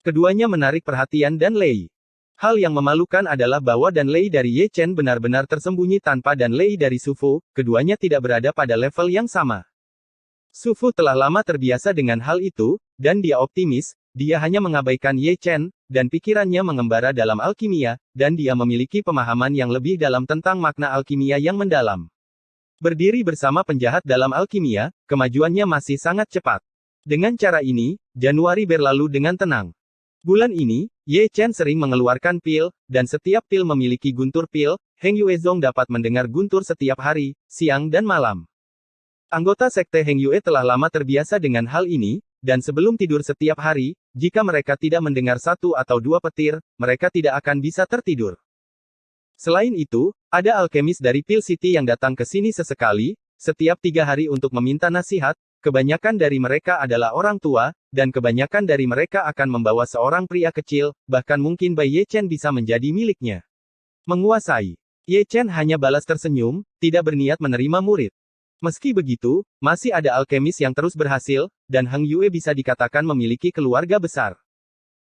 Keduanya menarik perhatian Dan Lei. Hal yang memalukan adalah bahwa Dan Lei dari Ye Chen benar-benar tersembunyi tanpa Dan Lei dari Su Fu, keduanya tidak berada pada level yang sama. Su Fu telah lama terbiasa dengan hal itu, dan dia optimis, dia hanya mengabaikan Ye Chen, dan pikirannya mengembara dalam alkimia, dan dia memiliki pemahaman yang lebih dalam tentang makna alkimia yang mendalam. Berdiri bersama penjahat dalam alkimia, kemajuannya masih sangat cepat. Dengan cara ini, Januari berlalu dengan tenang. Bulan ini, Ye Chen sering mengeluarkan pil, dan setiap pil memiliki guntur pil. Heng Yuezong dapat mendengar guntur setiap hari, siang dan malam. Anggota sekte Heng Yue telah lama terbiasa dengan hal ini, dan sebelum tidur setiap hari, jika mereka tidak mendengar 1 atau 2 petir, mereka tidak akan bisa tertidur. Selain itu, ada alkemis dari Pil City yang datang ke sini sesekali, setiap 3 hari untuk meminta nasihat. Kebanyakan dari mereka adalah orang tua, dan kebanyakan dari mereka akan membawa seorang pria kecil, bahkan mungkin Bai Ye Chen bisa menjadi miliknya. Menguasai. Ye Chen hanya balas tersenyum, tidak berniat menerima murid. Meski begitu, masih ada alkemis yang terus berhasil, dan Heng Yue bisa dikatakan memiliki keluarga besar.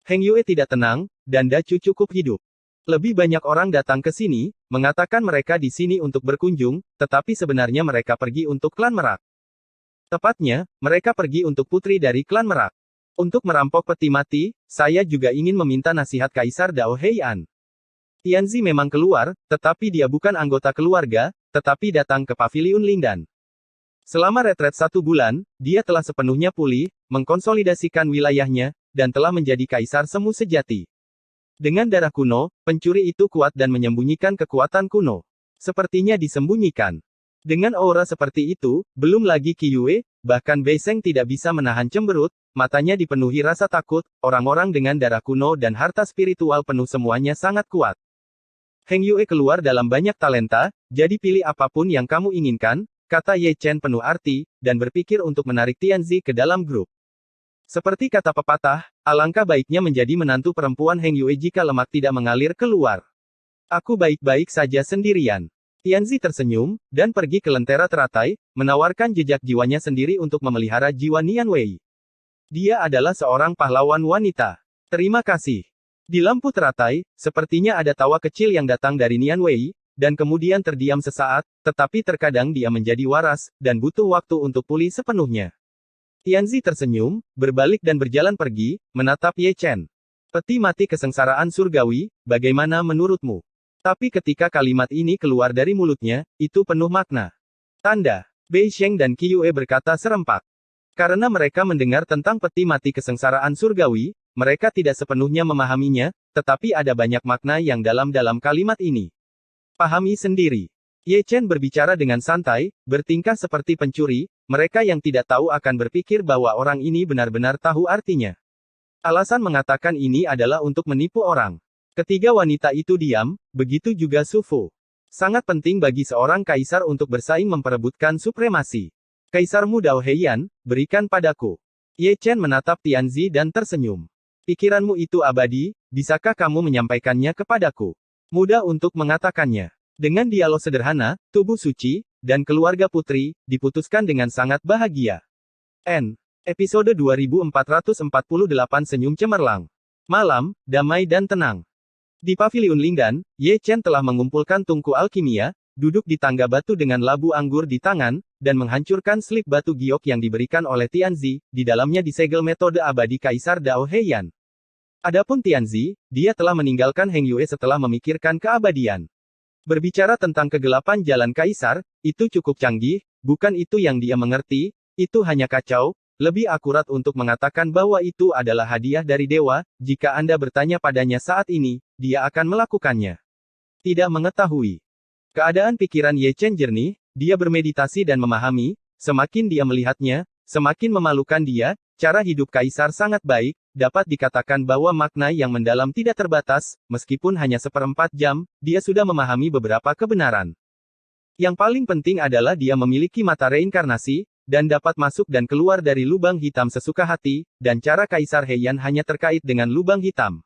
Heng Yue tidak tenang, dan Dacu cukup hidup. Lebih banyak orang datang ke sini, mengatakan mereka di sini untuk berkunjung, tetapi sebenarnya mereka pergi untuk klan Merak. Tepatnya, mereka pergi untuk putri dari klan Merak. Untuk merampok peti mati, saya juga ingin meminta nasihat Kaisar Dao Heian. Tianzi memang keluar, tetapi dia bukan anggota keluarga, tetapi datang ke paviliun Lingdan. Selama retret 1 bulan, dia telah sepenuhnya pulih, mengkonsolidasikan wilayahnya, dan telah menjadi kaisar semu sejati. Dengan darah kuno, pencuri itu kuat dan menyembunyikan kekuatan kuno. Sepertinya disembunyikan. Dengan aura seperti itu, belum lagi Qiue, bahkan Bei Sheng tidak bisa menahan cemberut, matanya dipenuhi rasa takut, orang-orang dengan darah kuno dan harta spiritual penuh semuanya sangat kuat. Heng Yue keluar dalam banyak talenta, jadi pilih apapun yang kamu inginkan, kata Ye Chen penuh arti, dan berpikir untuk menarik Tianzi ke dalam grup. Seperti kata pepatah, alangkah baiknya menjadi menantu perempuan Heng Yue jika lemak tidak mengalir keluar. Aku baik-baik saja sendirian. Tianzi tersenyum, dan pergi ke lentera teratai, menawarkan jejak jiwanya sendiri untuk memelihara jiwa Nian Wei. Dia adalah seorang pahlawan wanita. Terima kasih. Di lampu teratai, sepertinya ada tawa kecil yang datang dari Nian Wei, dan kemudian terdiam sesaat, tetapi terkadang dia menjadi waras, dan butuh waktu untuk pulih sepenuhnya. Tianzi tersenyum, berbalik dan berjalan pergi, menatap Ye Chen. Peti mati kesengsaraan surgawi, bagaimana menurutmu? Tapi ketika kalimat ini keluar dari mulutnya, itu penuh makna. Tanda. Bei Sheng dan Qiyue berkata serempak. Karena mereka mendengar tentang peti mati kesengsaraan surgawi, mereka tidak sepenuhnya memahaminya, tetapi ada banyak makna yang dalam kalimat ini. Pahami sendiri. Ye Chen berbicara dengan santai, bertingkah seperti pencuri, mereka yang tidak tahu akan berpikir bahwa orang ini benar-benar tahu artinya. Alasan mengatakan ini adalah untuk menipu orang. Ketiga wanita itu diam, begitu juga Su Fu. Sangat penting bagi seorang kaisar untuk bersaing memperebutkan supremasi. Kaisarmu Dao Heian, berikan padaku. Ye Chen menatap Tianzi dan tersenyum. Pikiranmu itu abadi, bisakah kamu menyampaikannya kepadaku? Mudah untuk mengatakannya. Dengan dialog sederhana, tubuh suci, dan keluarga putri, diputuskan dengan sangat bahagia. N. Episode 2448 Senyum Cemerlang. Malam, damai dan tenang. Di Paviliun Lingdan, Ye Chen telah mengumpulkan tungku alkimia, duduk di tangga batu dengan labu anggur di tangan, dan menghancurkan slip batu giok yang diberikan oleh Tianzi, di dalamnya disegel metode abadi Kaisar Dao Heian. Adapun Tianzi, dia telah meninggalkan Heng Yue setelah memikirkan keabadian. Berbicara tentang kegelapan jalan Kaisar, itu cukup canggih, bukan itu yang dia mengerti, itu hanya kacau. Lebih akurat untuk mengatakan bahwa itu adalah hadiah dari dewa, jika Anda bertanya padanya saat ini, dia akan melakukannya. Tidak mengetahui. Keadaan pikiran Ye Chen jernih, dia bermeditasi dan memahami, semakin dia melihatnya, semakin memalukan dia, cara hidup Kaisar sangat baik, dapat dikatakan bahwa makna yang mendalam tidak terbatas, meskipun hanya 1/4 jam, dia sudah memahami beberapa kebenaran. Yang paling penting adalah dia memiliki mata reinkarnasi, dan dapat masuk dan keluar dari lubang hitam sesuka hati, dan cara Kaisar Heian hanya terkait dengan lubang hitam.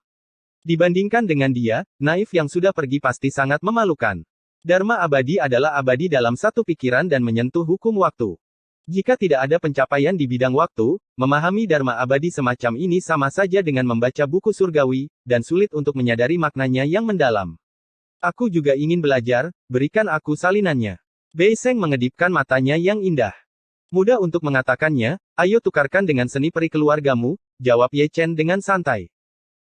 Dibandingkan dengan dia, naif yang sudah pergi pasti sangat memalukan. Dharma abadi adalah abadi dalam satu pikiran dan menyentuh hukum waktu. Jika tidak ada pencapaian di bidang waktu, memahami Dharma abadi semacam ini sama saja dengan membaca buku surgawi, dan sulit untuk menyadari maknanya yang mendalam. Aku juga ingin belajar, berikan aku salinannya. Bei Sheng mengedipkan matanya yang indah. Mudah untuk mengatakannya, ayo tukarkan dengan seni peri keluargamu, jawab Ye Chen dengan santai.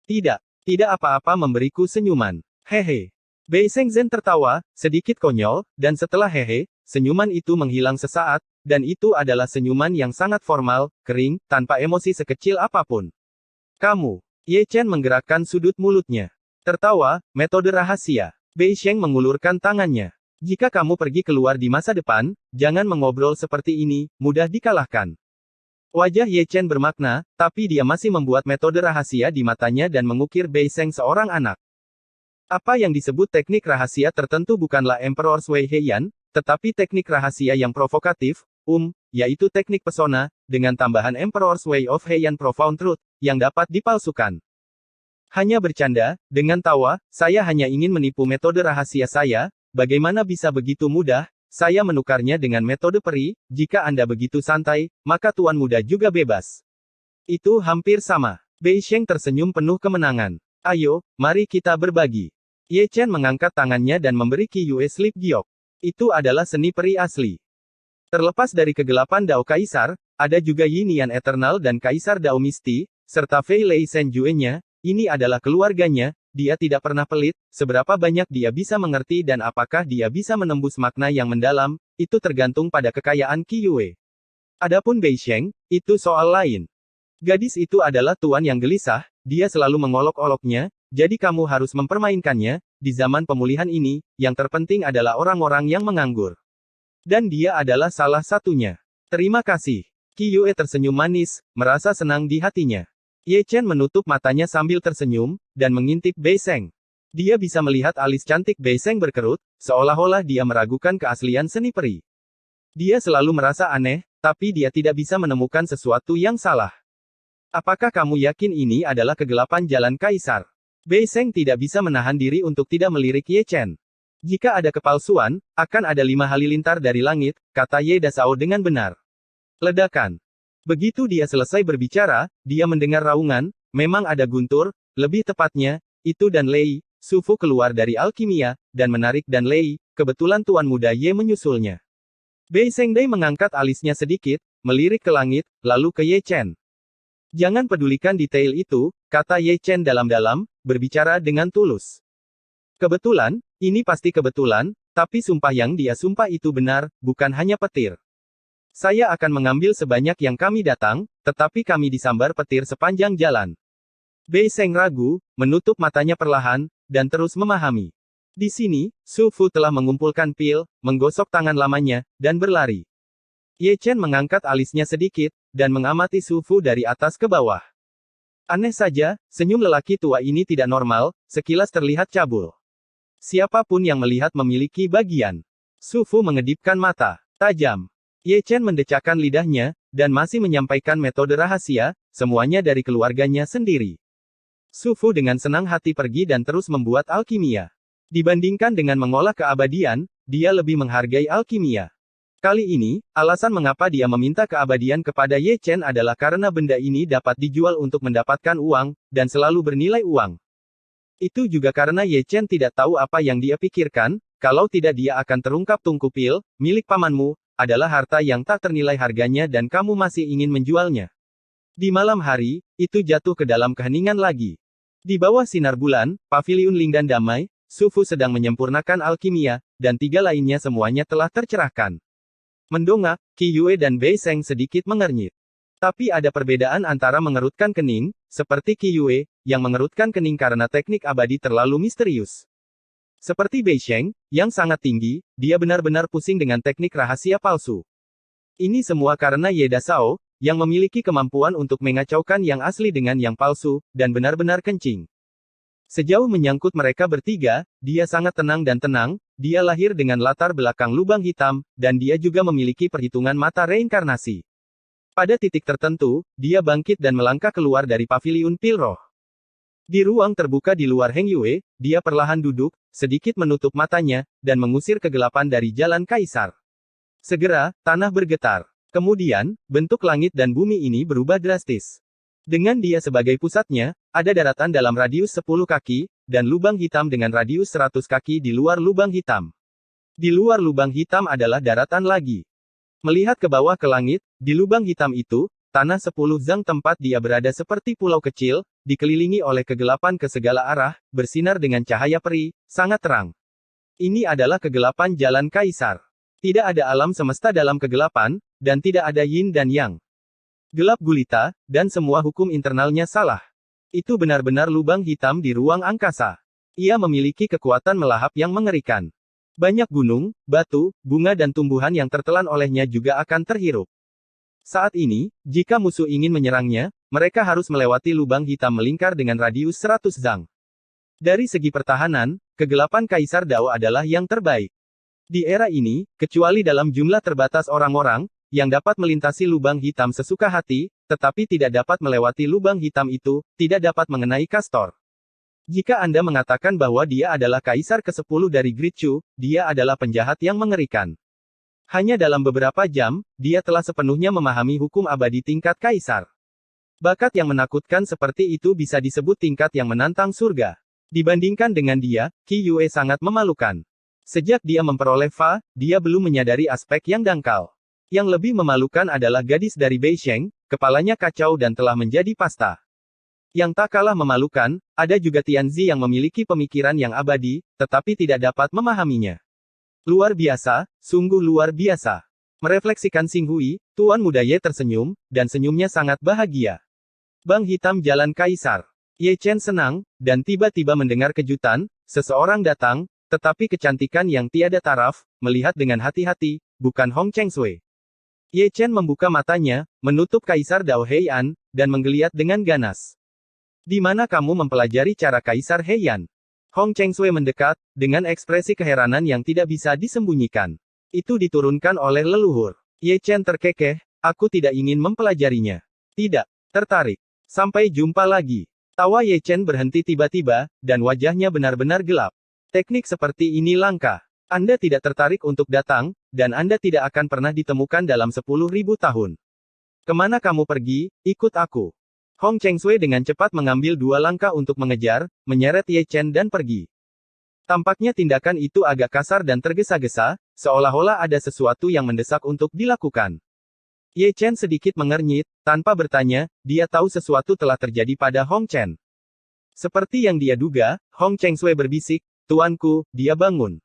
Tidak apa-apa memberiku senyuman. Hehe. Bei Sheng Zhen tertawa, sedikit konyol, dan setelah hehe, senyuman itu menghilang sesaat, dan itu adalah senyuman yang sangat formal, kering, tanpa emosi sekecil apapun. Kamu. Ye Chen menggerakkan sudut mulutnya. Tertawa, metode rahasia. Bei Sheng mengulurkan tangannya. Jika kamu pergi keluar di masa depan, jangan mengobrol seperti ini, mudah dikalahkan. Wajah Ye Chen bermakna, tapi dia masih membuat metode rahasia di matanya dan mengukir Bei Sheng seorang anak. Apa yang disebut teknik rahasia tertentu bukanlah Emperor Wei Heian, tetapi teknik rahasia yang provokatif, yaitu teknik pesona, dengan tambahan Emperor Wei of Heian Profound Truth, yang dapat dipalsukan. Hanya bercanda, dengan tawa, saya hanya ingin menipu metode rahasia saya. Bagaimana bisa begitu mudah? Saya menukarnya dengan metode peri, jika Anda begitu santai, maka Tuan Muda juga bebas. Itu hampir sama. Bei Sheng tersenyum penuh kemenangan. Ayo, mari kita berbagi. Ye Chen mengangkat tangannya dan memberi Qiyue slip giok. Itu adalah seni peri asli. Terlepas dari kegelapan Dao Kaisar, ada juga Yin Yan Eternal dan Kaisar Dao Misti, serta Fei Lei Shenjue-nya, ini adalah keluarganya. Dia tidak pernah pelit, seberapa banyak dia bisa mengerti dan apakah dia bisa menembus makna yang mendalam, itu tergantung pada kekayaan Qiyue. Adapun Bei Sheng, itu soal lain. Gadis itu adalah tuan yang gelisah, dia selalu mengolok-oloknya, jadi kamu harus mempermainkannya, di zaman pemulihan ini, yang terpenting adalah orang-orang yang menganggur. Dan dia adalah salah satunya. Terima kasih. Qiyue tersenyum manis, merasa senang di hatinya. Ye Chen menutup matanya sambil tersenyum, dan mengintip Bei Sheng. Dia bisa melihat alis cantik Bei Sheng berkerut, seolah-olah dia meragukan keaslian seni peri. Dia selalu merasa aneh, tapi dia tidak bisa menemukan sesuatu yang salah. Apakah kamu yakin ini adalah kegelapan jalan Kaisar? Bei Sheng tidak bisa menahan diri untuk tidak melirik Ye Chen. Jika ada kepalsuan, akan ada 5 halilintar dari langit, kata Ye Dasao dengan benar. Ledakan. Begitu dia selesai berbicara, dia mendengar raungan, memang ada guntur, lebih tepatnya, itu dan Lei, Su Fu keluar dari alkimia, dan menarik dan Lei, kebetulan Tuan Muda Ye menyusulnya. Bei Shengdai mengangkat alisnya sedikit, melirik ke langit, lalu ke Ye Chen. Jangan pedulikan detail itu, kata Ye Chen dalam-dalam, berbicara dengan tulus. Kebetulan, Ini pasti kebetulan, tapi sumpah yang dia sumpah itu benar, bukan hanya petir. Saya akan mengambil sebanyak yang kami datang, tetapi kami disambar petir sepanjang jalan. Bei Sheng ragu, menutup matanya perlahan, dan terus memahami. Di sini, Su Fu telah mengumpulkan pil, menggosok tangan lamanya, dan berlari. Ye Chen mengangkat alisnya sedikit, dan mengamati Su Fu dari atas ke bawah. Aneh saja, senyum lelaki tua ini tidak normal, sekilas terlihat cabul. Siapapun yang melihat memiliki bagian. Su Fu mengedipkan mata. Tajam. Ye Chen mendecakkan lidahnya, dan masih menyampaikan metode rahasia, semuanya dari keluarganya sendiri. Su Fu dengan senang hati pergi dan terus membuat alkimia. Dibandingkan dengan mengolah keabadian, dia lebih menghargai alkimia. Kali ini, alasan mengapa dia meminta keabadian kepada Ye Chen adalah karena benda ini dapat dijual untuk mendapatkan uang, dan selalu bernilai uang. Itu juga karena Ye Chen tidak tahu apa yang dia pikirkan, kalau tidak dia akan terungkap tungku pil, milik pamanmu, adalah harta yang tak ternilai harganya dan kamu masih ingin menjualnya. Di malam hari, itu jatuh ke dalam keheningan lagi. Di bawah sinar bulan, paviliun Ling dan damai, Su Fu sedang menyempurnakan alkimia, dan tiga lainnya semuanya telah tercerahkan. Mendongak, Qi Yue dan Bei Sheng sedikit mengernyit. Tapi ada perbedaan antara mengerutkan kening, seperti Qi Yue, yang mengerutkan kening karena teknik abadi terlalu misterius. Seperti Bei Sheng, yang sangat tinggi, dia benar-benar pusing dengan teknik rahasia palsu. Ini semua karena Ye Dasao, yang memiliki kemampuan untuk mengacaukan yang asli dengan yang palsu, dan benar-benar kencing. Sejauh menyangkut mereka bertiga, dia sangat tenang dan tenang, dia lahir dengan latar belakang lubang hitam, dan dia juga memiliki perhitungan mata reinkarnasi. Pada titik tertentu, dia bangkit dan melangkah keluar dari paviliun pil roh. Di ruang terbuka di luar Heng Yue, dia perlahan duduk, sedikit menutup matanya, dan mengusir kegelapan dari jalan kaisar. Segera, tanah bergetar. Kemudian, bentuk langit dan bumi ini berubah drastis. Dengan dia sebagai pusatnya, ada daratan dalam radius 10 kaki, dan lubang hitam dengan radius 100 kaki di luar lubang hitam. Di luar lubang hitam adalah daratan lagi. Melihat ke bawah ke langit, di lubang hitam itu, tanah 10 zang tempat dia berada seperti pulau kecil, dikelilingi oleh kegelapan ke segala arah, bersinar dengan cahaya peri, sangat terang. Ini adalah kegelapan jalan kaisar. Tidak ada alam semesta dalam kegelapan, dan tidak ada yin dan yang. Gelap gulita, dan semua hukum internalnya salah. Itu benar-benar lubang hitam di ruang angkasa. Ia memiliki kekuatan melahap yang mengerikan. Banyak gunung, batu, bunga dan tumbuhan yang tertelan olehnya juga akan terhirup. Saat ini, jika musuh ingin menyerangnya, mereka harus melewati lubang hitam melingkar dengan radius 100 zang. Dari segi pertahanan, kegelapan Kaisar Dao adalah yang terbaik. Di era ini, kecuali dalam jumlah terbatas orang-orang, yang dapat melintasi lubang hitam sesuka hati, tetapi tidak dapat melewati lubang hitam itu, tidak dapat mengenai Kastor. Jika Anda mengatakan bahwa dia adalah kaisar ke-10 dari Great Chu, dia adalah penjahat yang mengerikan. Hanya dalam beberapa jam, dia telah sepenuhnya memahami hukum abadi tingkat kaisar. Bakat yang menakutkan seperti itu bisa disebut tingkat yang menantang surga. Dibandingkan dengan dia, Qi Yue sangat memalukan. Sejak dia memperoleh Fa, dia belum menyadari aspek yang dangkal. Yang lebih memalukan adalah gadis dari Bei Sheng, kepalanya kacau dan telah menjadi pasta. Yang tak kalah memalukan, ada juga Tianzi yang memiliki pemikiran yang abadi, tetapi tidak dapat memahaminya. Luar biasa, sungguh luar biasa. Merefleksikan Xing Hui, Tuan Muda Ye tersenyum, dan senyumnya sangat bahagia. Bang Hitam Jalan Kaisar. Ye Chen senang, dan tiba-tiba mendengar kejutan, seseorang datang, tetapi kecantikan yang tiada taraf, melihat dengan hati-hati, bukan Hong Chengsui. Ye Chen membuka matanya, menutup Kaisar Dao Heian, dan menggeliat dengan ganas. Di mana kamu mempelajari cara Kaisar Heian? Hong Chengsui mendekat, dengan ekspresi keheranan yang tidak bisa disembunyikan. Itu diturunkan oleh leluhur. Ye Chen terkekeh, aku tidak ingin mempelajarinya. Tidak, tertarik. Sampai jumpa lagi. Tawa Ye Chen berhenti tiba-tiba, dan wajahnya benar-benar gelap. Teknik seperti ini langka. Anda tidak tertarik untuk datang, dan Anda tidak akan pernah ditemukan dalam 10.000 tahun. Kemana kamu pergi, ikut aku. Hong Chengsui dengan cepat mengambil 2 langkah untuk mengejar, menyeret Ye Chen dan pergi. Tampaknya tindakan itu agak kasar dan tergesa-gesa, seolah-olah ada sesuatu yang mendesak untuk dilakukan. Ye Chen sedikit mengernyit, tanpa bertanya, dia tahu sesuatu telah terjadi pada Hong Chen. Seperti yang dia duga, Hong Chengsui berbisik, tuanku, dia bangun.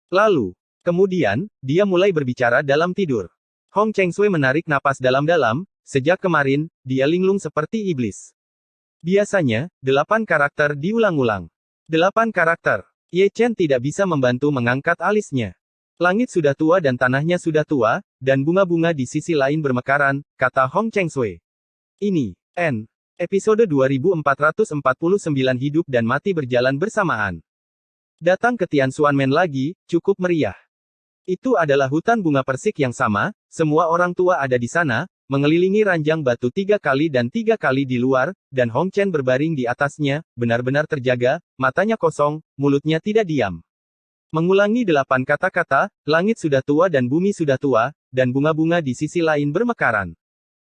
Lalu, kemudian, dia mulai berbicara dalam tidur. Hong Chengsui menarik napas dalam-dalam, sejak kemarin, dia linglung seperti iblis. Biasanya, 8 karakter diulang-ulang. 8 karakter. Ye Chen tidak bisa membantu mengangkat alisnya. Langit sudah tua dan tanahnya sudah tua, dan bunga-bunga di sisi lain bermekaran, kata Hong Chengsui. Ini, N. Episode 2449 hidup dan mati berjalan bersamaan. Datang ke Tianxuanmen lagi, cukup meriah. Itu adalah hutan bunga persik yang sama, semua orang tua ada di sana, mengelilingi ranjang batu 3 kali dan 3 kali di luar, dan Hong Chen berbaring di atasnya, benar-benar terjaga, matanya kosong, mulutnya tidak diam. Mengulangi 8 kata-kata, langit sudah tua dan bumi sudah tua, dan bunga-bunga di sisi lain bermekaran.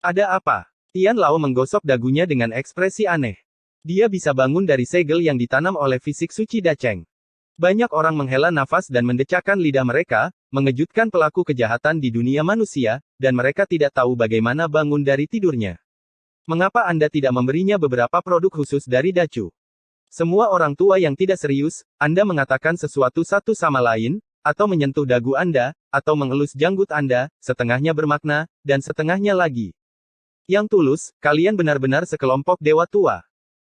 Ada apa? Tian Lao menggosok dagunya dengan ekspresi aneh. Dia bisa bangun dari segel yang ditanam oleh fisik suci Dacheng. Banyak orang menghela nafas dan mendecakkan lidah mereka, mengejutkan pelaku kejahatan di dunia manusia, dan mereka tidak tahu bagaimana bangun dari tidurnya. Mengapa Anda tidak memberinya beberapa produk khusus dari Dacu? Semua orang tua yang tidak serius, Anda mengatakan sesuatu satu sama lain, atau menyentuh dagu Anda, atau mengelus janggut Anda, setengahnya bermakna, dan setengahnya lagi. Yang tulus, kalian benar-benar sekelompok dewa tua.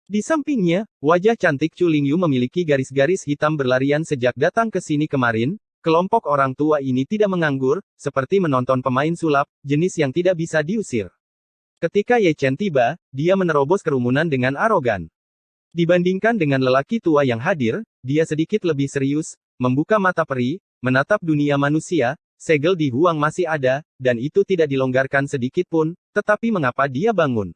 Di sampingnya, wajah cantik Chu Lingyu memiliki garis-garis hitam berlarian sejak datang ke sini kemarin. Kelompok orang tua ini tidak menganggur, seperti menonton pemain sulap, jenis yang tidak bisa diusir. Ketika Ye Chen tiba, dia menerobos kerumunan dengan arogan. Dibandingkan dengan lelaki tua yang hadir, dia sedikit lebih serius, membuka mata peri, menatap dunia manusia, segel di Huang masih ada, dan itu tidak dilonggarkan sedikit pun, tetapi mengapa dia bangun?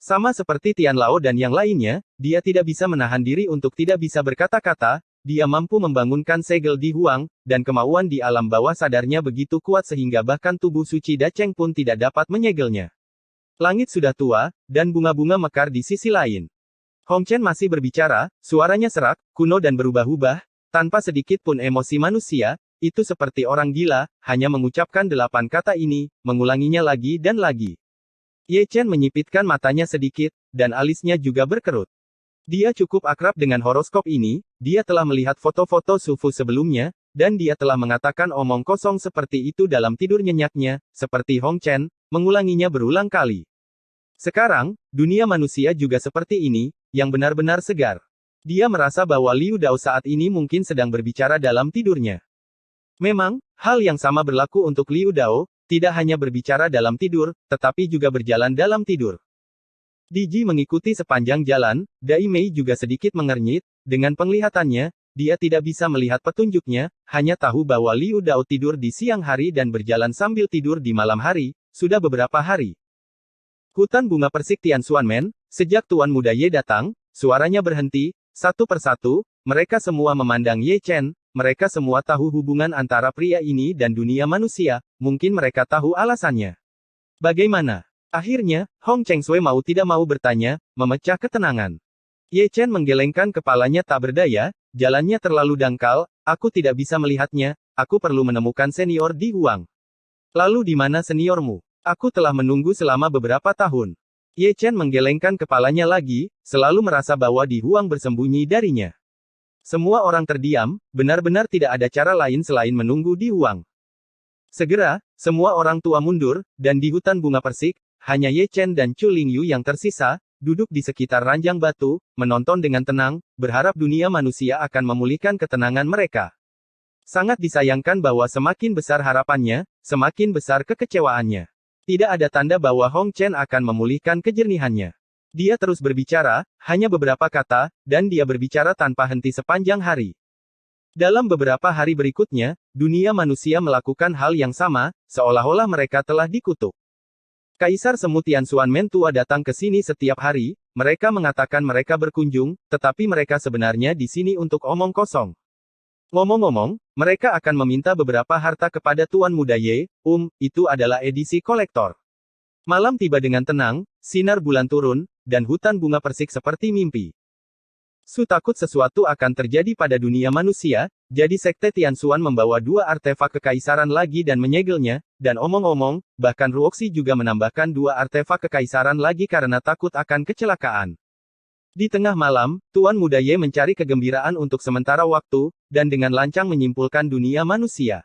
Sama seperti Tian Lao dan yang lainnya, dia tidak bisa menahan diri untuk tidak bisa berkata-kata, dia mampu membangunkan segel di Huang, dan kemauan di alam bawah sadarnya begitu kuat sehingga bahkan tubuh suci Dacheng pun tidak dapat menyegelnya. Langit sudah tua, dan bunga-bunga mekar di sisi lain. Hong Chen masih berbicara, suaranya serak, kuno dan berubah-ubah, tanpa sedikit pun emosi manusia, itu seperti orang gila, hanya mengucapkan 8 kata ini, mengulanginya lagi dan lagi. Ye Chen menyipitkan matanya sedikit, dan alisnya juga berkerut. Dia cukup akrab dengan horoskop ini, dia telah melihat foto-foto Sufu sebelumnya, dan dia telah mengatakan omong kosong seperti itu dalam tidur nyenyaknya, seperti Hong Chen, mengulanginya berulang kali. Sekarang, dunia manusia juga seperti ini, yang benar-benar segar. Dia merasa bahwa Liu Dao saat ini mungkin sedang berbicara dalam tidurnya. Memang, hal yang sama berlaku untuk Liu Dao, tidak hanya berbicara dalam tidur, tetapi juga berjalan dalam tidur. Di Ji mengikuti sepanjang jalan, Dai Mei juga sedikit mengernyit, dengan penglihatannya, dia tidak bisa melihat petunjuknya, hanya tahu bahwa Liu Dao tidur di siang hari dan berjalan sambil tidur di malam hari, sudah beberapa hari. Hutan bunga persik Tianxuanmen, sejak Tuan Muda Ye datang, suaranya berhenti, satu persatu, mereka semua memandang Ye Chen. Mereka semua tahu hubungan antara pria ini dan dunia manusia, mungkin mereka tahu alasannya. Bagaimana? Akhirnya, Hong Chengsui mau tidak mau bertanya, memecah ketenangan. Ye Chen menggelengkan kepalanya tak berdaya, jalannya terlalu dangkal, aku tidak bisa melihatnya, aku perlu menemukan senior di Huang. Lalu di mana seniormu? Aku telah menunggu selama beberapa tahun. Ye Chen menggelengkan kepalanya lagi, selalu merasa bahwa di Huang bersembunyi darinya. Semua orang terdiam, benar-benar tidak ada cara lain selain menunggu di Huang. Segera, semua orang tua mundur, dan di hutan bunga persik, hanya Ye Chen dan Chu Lingyu yang tersisa, duduk di sekitar ranjang batu, menonton dengan tenang, berharap dunia manusia akan memulihkan ketenangan mereka. Sangat disayangkan bahwa semakin besar harapannya, semakin besar kekecewaannya. Tidak ada tanda bahwa Hong Chen akan memulihkan kejernihannya. Dia terus berbicara, hanya beberapa kata, dan dia berbicara tanpa henti sepanjang hari. Dalam beberapa hari berikutnya, dunia manusia melakukan hal yang sama, seolah-olah mereka telah dikutuk. Kaisar Semu Tianxuanmen tua datang ke sini setiap hari, mereka mengatakan mereka berkunjung, tetapi mereka sebenarnya di sini untuk omong kosong. Ngomong-ngomong, mereka akan meminta beberapa harta kepada Tuan Muda Ye, itu adalah edisi kolektor. Malam tiba dengan tenang, sinar bulan turun, dan hutan bunga persik seperti mimpi. Su takut sesuatu akan terjadi pada dunia manusia, jadi Sekte Tianxuan membawa 2 artefak kekaisaran lagi dan menyegelnya, dan omong-omong, bahkan Ruoxi juga menambahkan 2 artefak kekaisaran lagi karena takut akan kecelakaan. Di tengah malam, Tuan Muda Ye mencari kegembiraan untuk sementara waktu, dan dengan lancang menyimpulkan dunia manusia.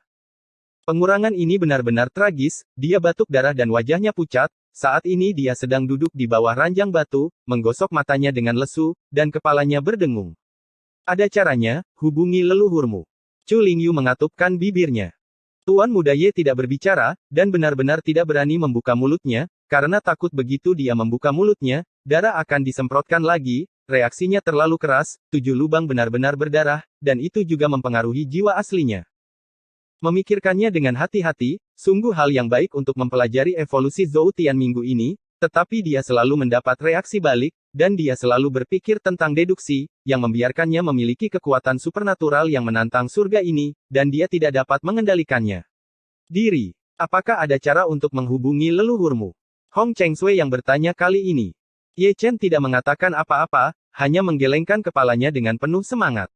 Pengurangan ini benar-benar tragis, dia batuk darah dan wajahnya pucat, saat ini dia sedang duduk di bawah ranjang batu, menggosok matanya dengan lesu, dan kepalanya berdengung. Ada caranya, hubungi leluhurmu. Chu Lingyu mengatupkan bibirnya. Tuan Muda Ye tidak berbicara, dan benar-benar tidak berani membuka mulutnya, karena takut begitu dia membuka mulutnya, darah akan disemprotkan lagi, reaksinya terlalu keras, 7 lubang benar-benar berdarah, dan itu juga mempengaruhi jiwa aslinya. Memikirkannya dengan hati-hati, sungguh hal yang baik untuk mempelajari evolusi Zhou Tian minggu ini, tetapi dia selalu mendapat reaksi balik, dan dia selalu berpikir tentang deduksi, yang membiarkannya memiliki kekuatan supernatural yang menantang surga ini, dan dia tidak dapat mengendalikannya. Diri, apakah ada cara untuk menghubungi leluhurmu? Hong Chengshui yang bertanya kali ini. Ye Chen tidak mengatakan apa-apa, hanya menggelengkan kepalanya dengan penuh semangat.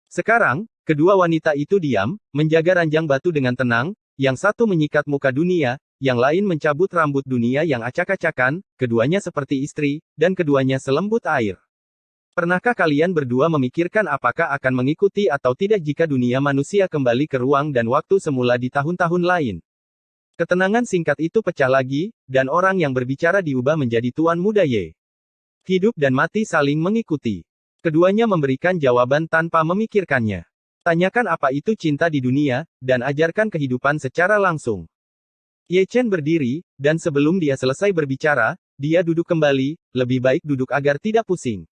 Sekarang, kedua wanita itu diam, menjaga ranjang batu dengan tenang, yang satu menyikat muka dunia, yang lain mencabut rambut dunia yang acak-acakan, keduanya seperti istri, dan keduanya selembut air. Pernahkah kalian berdua memikirkan apakah akan mengikuti atau tidak jika dunia manusia kembali ke ruang dan waktu semula di tahun-tahun lain? Ketenangan singkat itu pecah lagi, dan orang yang berbicara diubah menjadi Tuan Muda Ye. Hidup dan mati saling mengikuti. Keduanya memberikan jawaban tanpa memikirkannya. Tanyakan apa itu cinta di dunia, dan ajarkan kehidupan secara langsung. Ye Chen berdiri, dan sebelum dia selesai berbicara, dia duduk kembali, lebih baik duduk agar tidak pusing.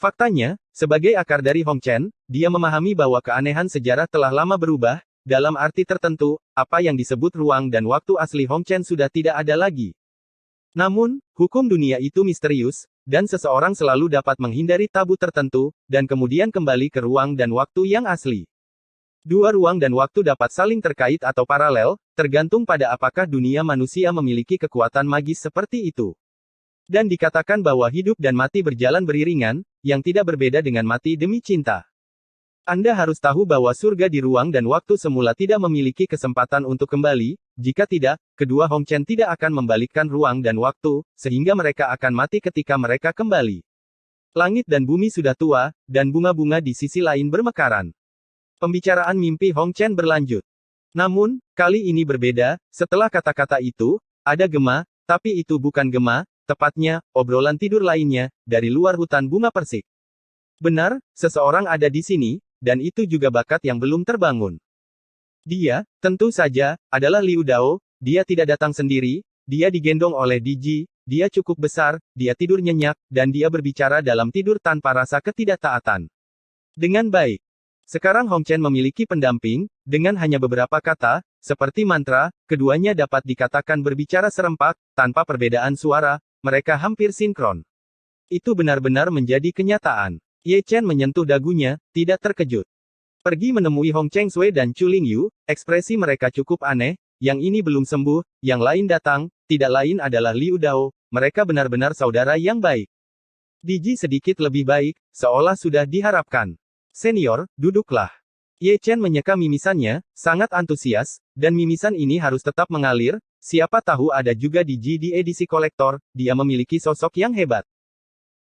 Faktanya, sebagai akar dari Hong Chen, dia memahami bahwa keanehan sejarah telah lama berubah, dalam arti tertentu, apa yang disebut ruang dan waktu asli Hong Chen sudah tidak ada lagi. Namun, hukum dunia itu misterius, dan seseorang selalu dapat menghindari tabu tertentu, dan kemudian kembali ke ruang dan waktu yang asli. Dua ruang dan waktu dapat saling terkait atau paralel, tergantung pada apakah dunia manusia memiliki kekuatan magis seperti itu. Dan dikatakan bahwa hidup dan mati berjalan beriringan, yang tidak berbeda dengan mati demi cinta. Anda harus tahu bahwa surga di ruang dan waktu semula tidak memiliki kesempatan untuk kembali, jika tidak, kedua Hong Chen tidak akan membalikkan ruang dan waktu, sehingga mereka akan mati ketika mereka kembali. Langit dan bumi sudah tua, dan bunga-bunga di sisi lain bermekaran. Pembicaraan mimpi Hong Chen berlanjut. Namun, kali ini berbeda, setelah kata-kata itu, ada gema, tapi itu bukan gema, tepatnya, obrolan tidur lainnya, dari luar hutan bunga persik. Benar, seseorang ada di sini, dan itu juga bakat yang belum terbangun. Dia, tentu saja, adalah Liu Dao, dia tidak datang sendiri, dia digendong oleh Diji, dia cukup besar, dia tidur nyenyak, dan dia berbicara dalam tidur tanpa rasa ketidaktaatan. Dengan baik. Sekarang Hong Chen memiliki pendamping, dengan hanya beberapa kata, seperti mantra, keduanya dapat dikatakan berbicara serempak, tanpa perbedaan suara, mereka hampir sinkron. Itu benar-benar menjadi kenyataan. Ye Chen menyentuh dagunya, tidak terkejut. Pergi menemui Hong Chengshui dan Chu Lingyu, ekspresi mereka cukup aneh, yang ini belum sembuh, yang lain datang, tidak lain adalah Liu Dao, mereka benar-benar saudara yang baik. Diji sedikit lebih baik, seolah sudah diharapkan. Senior, duduklah. Ye Chen menyeka mimisannya, sangat antusias, dan mimisan ini harus tetap mengalir, siapa tahu ada juga Diji di edisi kolektor, dia memiliki sosok yang hebat.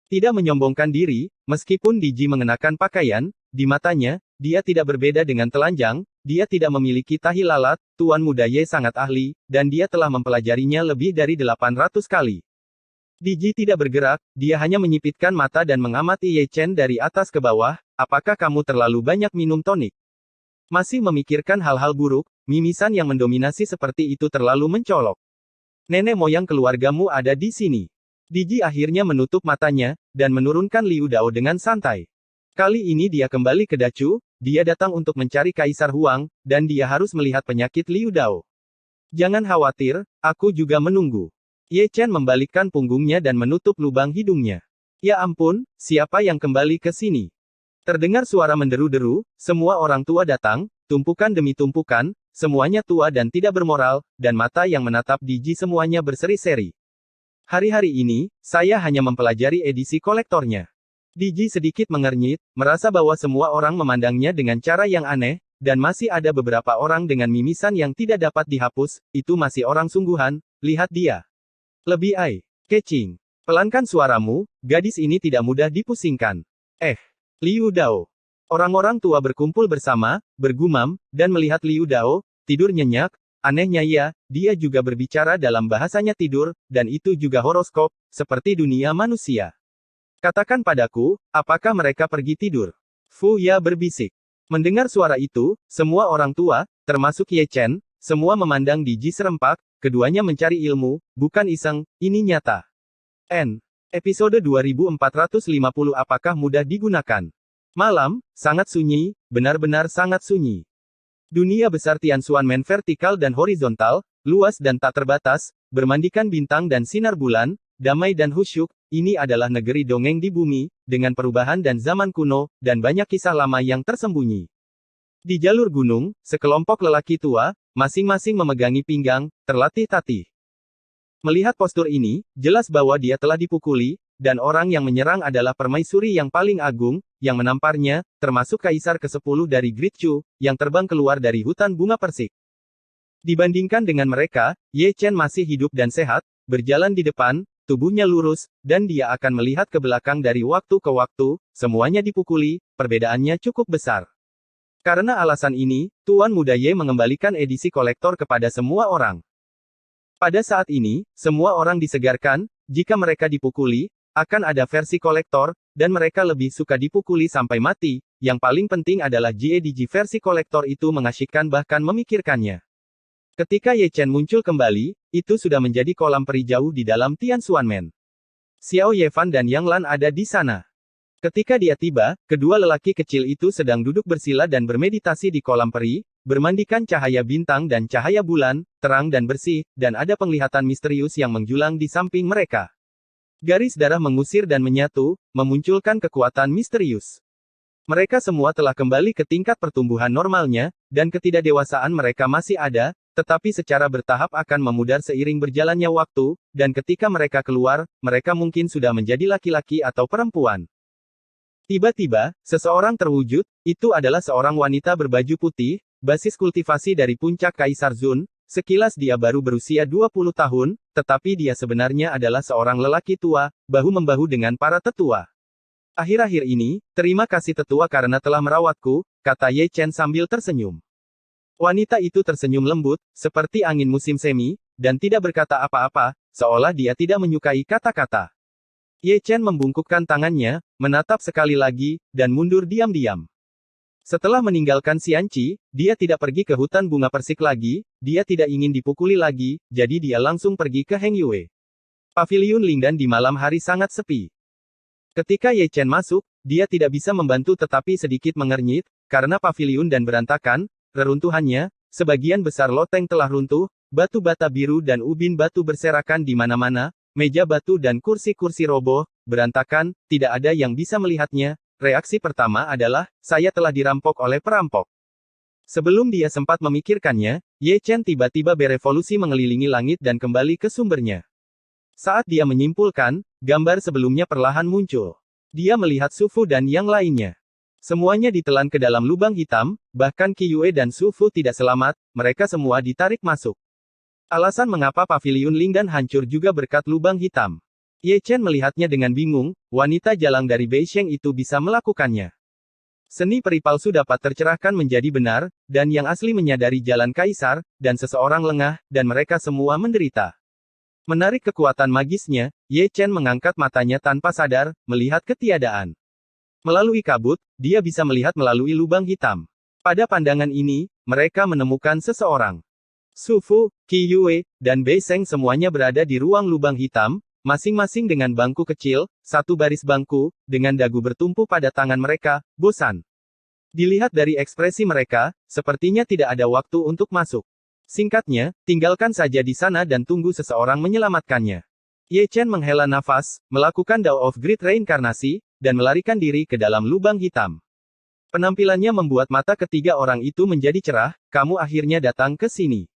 Tidak menyombongkan diri, meskipun Diji mengenakan pakaian, di matanya, dia tidak berbeda dengan telanjang, dia tidak memiliki tahi lalat, Tuan Muda Ye sangat ahli, dan dia telah mempelajarinya lebih dari 800 kali. Diji tidak bergerak, dia hanya menyipitkan mata dan mengamati Ye Chen dari atas ke bawah, apakah kamu terlalu banyak minum tonik? Masih memikirkan hal-hal buruk, mimisan yang mendominasi seperti itu terlalu mencolok. Nenek moyang keluargamu ada di sini. Diji akhirnya menutup matanya, dan menurunkan Liu Dao dengan santai. Kali ini dia kembali ke Dacu, dia datang untuk mencari Kaisar Huang, dan dia harus melihat penyakit Liu Dao. Jangan khawatir, aku juga menunggu. Ye Chen membalikkan punggungnya dan menutup lubang hidungnya. Ya ampun, siapa yang kembali ke sini? Terdengar suara menderu-deru, semua orang tua datang, tumpukan demi tumpukan, semuanya tua dan tidak bermoral, dan mata yang menatap Diji semuanya berseri-seri. Hari-hari ini, saya hanya mempelajari edisi kolektornya. Diji sedikit mengernyit, merasa bahwa semua orang memandangnya dengan cara yang aneh, dan masih ada beberapa orang dengan mimisan yang tidak dapat dihapus, itu masih orang sungguhan, lihat dia. Lebih eye-catching. Pelankan suaramu, gadis ini tidak mudah dipusingkan. Liu Dao. Orang-orang tua berkumpul bersama, bergumam, dan melihat Liu Dao, tidur nyenyak. Anehnya ya, dia juga berbicara dalam bahasanya tidur, dan itu juga horoskop, seperti dunia manusia. Katakan padaku, apakah mereka pergi tidur? Fu Ya berbisik. Mendengar suara itu, semua orang tua, termasuk Ye Chen, semua memandang di Ji serempak, keduanya mencari ilmu, bukan iseng, ini nyata. Episode 2450 apakah mudah digunakan? Malam, sangat sunyi, benar-benar sangat sunyi. Dunia besar Tianxuanmen vertikal dan horizontal, luas dan tak terbatas, bermandikan bintang dan sinar bulan, damai dan khusyuk, ini adalah negeri dongeng di bumi, dengan perubahan dan zaman kuno, dan banyak kisah lama yang tersembunyi. Di jalur gunung, sekelompok lelaki tua, masing-masing memegangi pinggang, terlatih-tatih. Melihat postur ini, jelas bahwa dia telah dipukuli, dan orang yang menyerang adalah permaisuri yang paling agung, yang menamparnya, termasuk kaisar ke-10 dari Great Chu, yang terbang keluar dari hutan bunga persik. Dibandingkan dengan mereka, Ye Chen masih hidup dan sehat, berjalan di depan, tubuhnya lurus, dan dia akan melihat ke belakang dari waktu ke waktu, semuanya dipukuli, perbedaannya cukup besar. Karena alasan ini, Tuan Muda Ye mengembalikan edisi kolektor kepada semua orang. Pada saat ini, semua orang disegarkan, jika mereka dipukuli, akan ada versi kolektor, dan mereka lebih suka dipukuli sampai mati, yang paling penting adalah JEDG versi kolektor itu mengasyikkan bahkan memikirkannya. Ketika Ye Chen muncul kembali, itu sudah menjadi kolam peri jauh di dalam Tianxuanmen. Xiao Yefan dan Yang Lan ada di sana. Ketika dia tiba, kedua lelaki kecil itu sedang duduk bersila dan bermeditasi di kolam peri, bermandikan cahaya bintang dan cahaya bulan, terang dan bersih, dan ada penglihatan misterius yang menjulang di samping mereka. Garis darah mengusir dan menyatu, memunculkan kekuatan misterius. Mereka semua telah kembali ke tingkat pertumbuhan normalnya, dan ketidakdewasaan mereka masih ada, tetapi secara bertahap akan memudar seiring berjalannya waktu, dan ketika mereka keluar, mereka mungkin sudah menjadi laki-laki atau perempuan. Tiba-tiba, seseorang terwujud, itu adalah seorang wanita berbaju putih, basis kultivasi dari puncak Kaisar Zun, sekilas dia baru berusia 20 tahun, tetapi dia sebenarnya adalah seorang lelaki tua, bahu-membahu dengan para tetua. Akhir-akhir ini, terima kasih tetua karena telah merawatku, kata Ye Chen sambil tersenyum. Wanita itu tersenyum lembut, seperti angin musim semi, dan tidak berkata apa-apa, seolah dia tidak menyukai kata-kata. Ye Chen membungkukkan tangannya, menatap sekali lagi, dan mundur diam-diam. Setelah meninggalkan Xianqi, dia tidak pergi ke hutan bunga persik lagi, dia tidak ingin dipukuli lagi, jadi dia langsung pergi ke Hengyue. Paviliun Lingdan di malam hari sangat sepi. Ketika Ye Chen masuk, dia tidak bisa membantu tetapi sedikit mengernyit, karena paviliun dan berantakan, reruntuhannya, sebagian besar loteng telah runtuh, batu bata biru dan ubin batu berserakan di mana-mana, meja batu dan kursi-kursi roboh, berantakan, tidak ada yang bisa melihatnya. Reaksi pertama adalah, saya telah dirampok oleh perampok. Sebelum dia sempat memikirkannya, Ye Chen tiba-tiba berevolusi mengelilingi langit dan kembali ke sumbernya. Saat dia menyimpulkan, gambar sebelumnya perlahan muncul. Dia melihat Su Fu dan yang lainnya. Semuanya ditelan ke dalam lubang hitam, bahkan Qi Yue dan Su Fu tidak selamat, mereka semua ditarik masuk. Alasan mengapa paviliun Lingdan hancur juga berkat lubang hitam. Ye Chen melihatnya dengan bingung, wanita jalang dari Beisheng itu bisa melakukannya. Seni peri palsu dapat tercerahkan menjadi benar, dan yang asli menyadari jalan kaisar, dan seseorang lengah, dan mereka semua menderita. Menarik kekuatan magisnya, Ye Chen mengangkat matanya tanpa sadar, melihat ketiadaan. Melalui kabut, dia bisa melihat melalui lubang hitam. Pada pandangan ini, mereka menemukan seseorang. Su Fu, Qi Yue, dan Bei Sheng semuanya berada di ruang lubang hitam, masing-masing dengan bangku kecil, satu baris bangku, dengan dagu bertumpu pada tangan mereka, bosan. Dilihat dari ekspresi mereka, sepertinya tidak ada waktu untuk masuk. Singkatnya, tinggalkan saja di sana dan tunggu seseorang menyelamatkannya. Ye Chen menghela nafas, melakukan Dao of Great Reinkarnasi, dan melarikan diri ke dalam lubang hitam. Penampilannya membuat mata ketiga orang itu menjadi cerah, kamu akhirnya datang ke sini.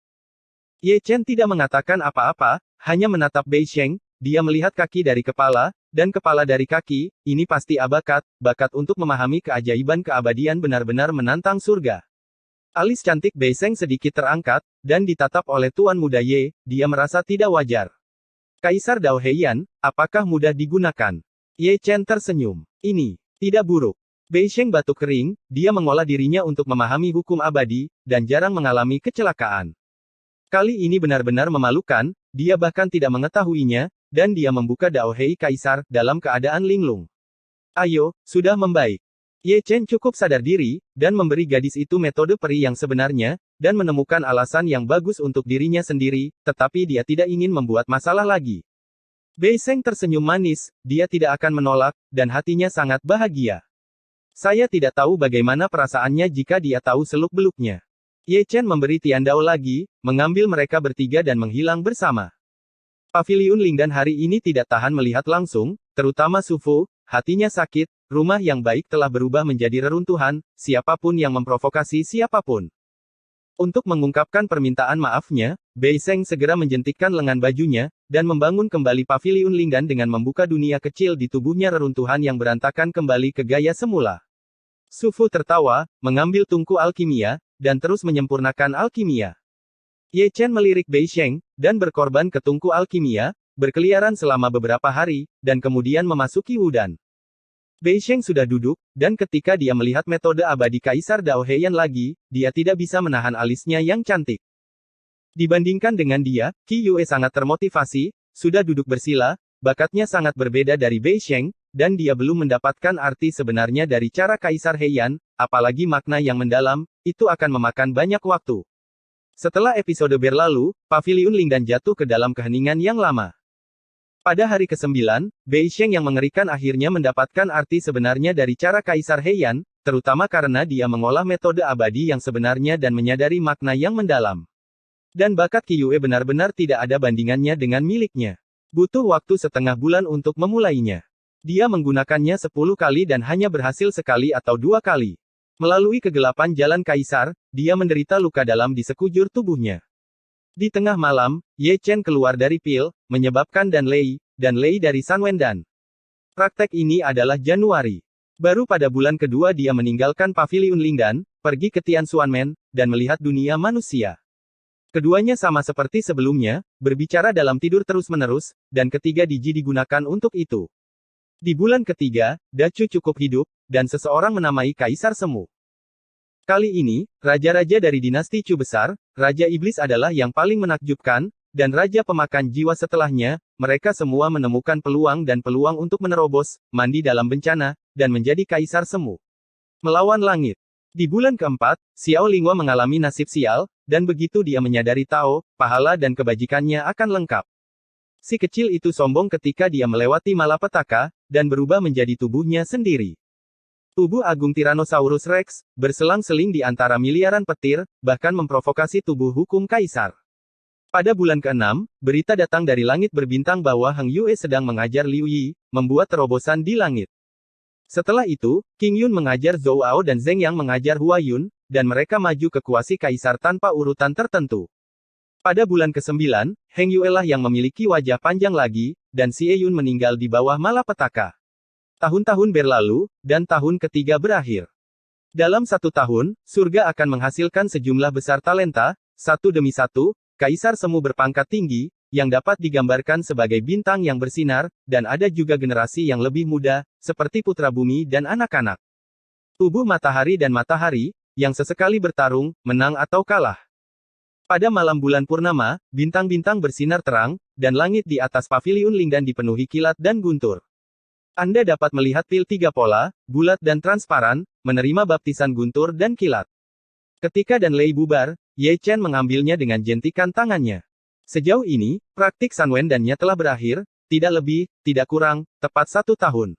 Ye Chen tidak mengatakan apa-apa, hanya menatap Bei Sheng, dia melihat kaki dari kepala, dan kepala dari kaki, ini pasti bakat untuk memahami keajaiban keabadian benar-benar menantang surga. Alis cantik Bei Sheng sedikit terangkat, dan ditatap oleh Tuan Muda Ye, dia merasa tidak wajar. Kaisar Dao Heian, apakah mudah digunakan? Ye Chen tersenyum. Ini tidak buruk. Bei Sheng batuk kering, dia mengolah dirinya untuk memahami hukum abadi, dan jarang mengalami kecelakaan. Kali ini benar-benar memalukan, dia bahkan tidak mengetahuinya, dan dia membuka Dao Hei Kaisar, dalam keadaan linglung. Ayo, sudah membaik. Ye Chen cukup sadar diri, dan memberi gadis itu metode peri yang sebenarnya, dan menemukan alasan yang bagus untuk dirinya sendiri, tetapi dia tidak ingin membuat masalah lagi. Bei Sheng tersenyum manis, dia tidak akan menolak, dan hatinya sangat bahagia. Saya tidak tahu bagaimana perasaannya jika dia tahu seluk-beluknya. Ye Chen memberi Tiandao lagi, mengambil mereka bertiga dan menghilang bersama. Paviliun Lingdan hari ini tidak tahan melihat langsung, terutama Su Fu, hatinya sakit, rumah yang baik telah berubah menjadi reruntuhan, siapapun yang memprovokasi siapapun. Untuk mengungkapkan permintaan maafnya, Bei Sheng segera menjentikkan lengan bajunya, dan membangun kembali Paviliun Lingdan dengan membuka dunia kecil di tubuhnya reruntuhan yang berantakan kembali ke gaya semula. Su Fu tertawa, mengambil tungku alkimia, dan terus menyempurnakan alkimia. Ye Chen melirik Bei Sheng, dan berkorban ke tungku alkimia, berkeliaran selama beberapa hari, dan kemudian memasuki Wudan. Bei Sheng sudah duduk, dan ketika dia melihat metode abadi Kaisar Dao Heian lagi, dia tidak bisa menahan alisnya yang cantik. Dibandingkan dengan dia, Qi Yue sangat termotivasi, sudah duduk bersila, bakatnya sangat berbeda dari Bei Sheng, dan dia belum mendapatkan arti sebenarnya dari cara Kaisar Heian, apalagi makna yang mendalam, itu akan memakan banyak waktu. Setelah episode berlalu, Paviliun Lingdan jatuh ke dalam keheningan yang lama. Pada hari ke-9, Bei Sheng yang mengerikan akhirnya mendapatkan arti sebenarnya dari cara Kaisar Heian, terutama karena dia mengolah metode abadi yang sebenarnya dan menyadari makna yang mendalam. Dan bakat Qi Yue benar-benar tidak ada bandingannya dengan miliknya. Butuh waktu setengah bulan untuk memulainya. Dia menggunakannya 10 kali dan hanya berhasil sekali atau 2 kali. Melalui kegelapan jalan Kaisar, dia menderita luka dalam di sekujur tubuhnya. Di tengah malam, Ye Chen keluar dari pil, menyebabkan dan Lei dari San Wendan. Praktek ini adalah Januari. Baru pada bulan kedua dia meninggalkan Paviliun Lingdan, pergi ke Tianxuanmen, dan melihat dunia manusia. Keduanya sama seperti sebelumnya, berbicara dalam tidur terus-menerus, dan ketiga Diji digunakan untuk itu. Di bulan ketiga, Dacu cukup hidup, dan seseorang menamai Kaisar Semu. Kali ini, raja-raja dari dinasti Chu besar, Raja Iblis adalah yang paling menakjubkan, dan Raja Pemakan Jiwa setelahnya, mereka semua menemukan peluang untuk menerobos, mandi dalam bencana, dan menjadi Kaisar Semu. Melawan langit. Di bulan keempat, Xiao Lingua mengalami nasib sial, dan begitu dia menyadari Tao, pahala dan kebajikannya akan lengkap. Si kecil itu sombong ketika dia melewati malapetaka, dan berubah menjadi tubuhnya sendiri. Tubuh agung Tyrannosaurus Rex, berselang-seling di antara miliaran petir, bahkan memprovokasi tubuh hukum Kaisar. Pada bulan ke-6, berita datang dari langit berbintang bahwa Heng Yue sedang mengajar Liu Yi, membuat terobosan di langit. Setelah itu, Qing Yun mengajar Zhou Ao dan Zheng Yang mengajar Hua Yun, dan mereka maju ke kuasi Kaisar tanpa urutan tertentu. Pada bulan ke-9, Heng Yue lah yang memiliki wajah panjang lagi, dan Xie Yun meninggal di bawah malapetaka. Tahun-tahun berlalu, dan tahun ketiga berakhir. Dalam 1 tahun, surga akan menghasilkan sejumlah besar talenta, satu demi satu, Kaisar Semu berpangkat tinggi, yang dapat digambarkan sebagai bintang yang bersinar, dan ada juga generasi yang lebih muda, seperti putra bumi dan anak-anak. Tubuh matahari dan matahari, yang sesekali bertarung, menang atau kalah. Pada malam bulan purnama, bintang-bintang bersinar terang, dan langit di atas Paviliun Lingdan dipenuhi kilat dan guntur. Anda dapat melihat pil 3 pola, bulat dan transparan, menerima baptisan guntur dan kilat. Ketika dan Lei bubar, Ye Chen mengambilnya dengan jentikan tangannya. Sejauh ini, praktik San Wendan-nya telah berakhir, tidak lebih, tidak kurang, tepat 1 tahun.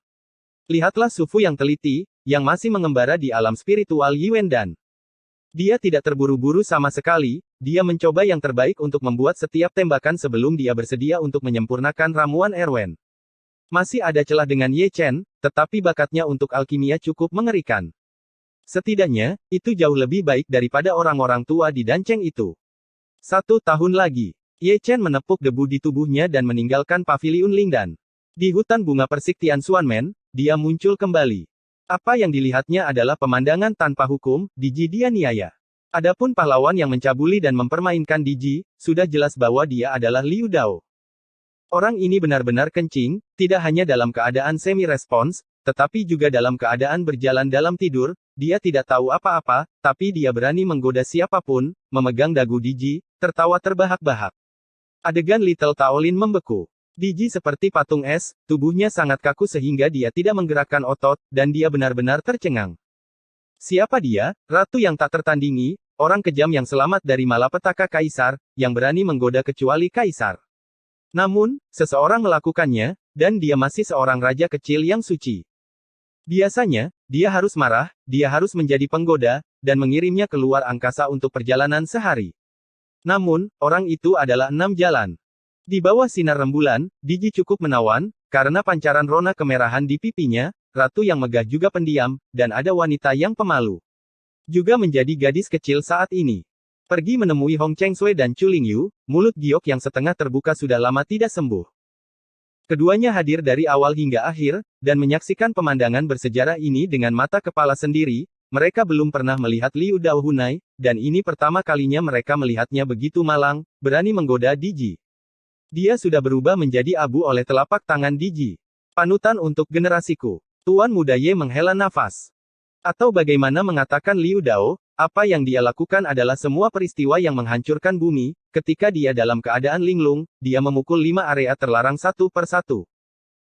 Lihatlah Su Fu yang teliti, yang masih mengembara di alam spiritual Yuandan. Dia tidak terburu-buru sama sekali, dia mencoba yang terbaik untuk membuat setiap tembakan sebelum dia bersedia untuk menyempurnakan ramuan Erwen. Masih ada celah dengan Ye Chen, tetapi bakatnya untuk alkimia cukup mengerikan. Setidaknya, itu jauh lebih baik daripada orang-orang tua di Danceng itu. 1 tahun lagi, Ye Chen menepuk debu di tubuhnya dan meninggalkan Paviliun Lingdan. Di hutan bunga persik Tianxuanmen, dia muncul kembali. Apa yang dilihatnya adalah pemandangan tanpa hukum, Diji dianiaya. Adapun pahlawan yang mencabuli dan mempermainkan Diji, sudah jelas bahwa dia adalah Liu Dao. Orang ini benar-benar kencing, tidak hanya dalam keadaan semi-respons, tetapi juga dalam keadaan berjalan dalam tidur. Dia tidak tahu apa-apa, tapi dia berani menggoda siapapun, memegang dagu Diji, tertawa terbahak-bahak. Adegan Little Taolin membeku. Diji seperti patung es, tubuhnya sangat kaku sehingga dia tidak menggerakkan otot, dan dia benar-benar tercengang. Siapa dia? Ratu yang tak tertandingi, orang kejam yang selamat dari malapetaka kaisar, yang berani menggoda kecuali kaisar. Namun, seseorang melakukannya, dan dia masih seorang raja kecil yang suci. Biasanya, dia harus marah, dia harus menjadi penggoda, dan mengirimnya keluar angkasa untuk perjalanan sehari. Namun, orang itu adalah 6 jalan. Di bawah sinar rembulan, Diji cukup menawan, karena pancaran rona kemerahan di pipinya, ratu yang megah juga pendiam, dan ada wanita yang pemalu. Juga menjadi gadis kecil saat ini. Pergi menemui Hong Chengsui dan Chu Lingyu, mulut giok yang setengah terbuka sudah lama tidak sembuh. Keduanya hadir dari awal hingga akhir, dan menyaksikan pemandangan bersejarah ini dengan mata kepala sendiri. Mereka belum pernah melihat Liu Dao Hunai, dan ini pertama kalinya mereka melihatnya begitu malang, berani menggoda Diji. Dia sudah berubah menjadi abu oleh telapak tangan Diji. Panutan untuk generasiku. Tuan Muda Ye menghela nafas. Atau bagaimana mengatakan Liu Dao, apa yang dia lakukan adalah semua peristiwa yang menghancurkan bumi. Ketika dia dalam keadaan linglung, dia memukul 5 area terlarang satu per satu.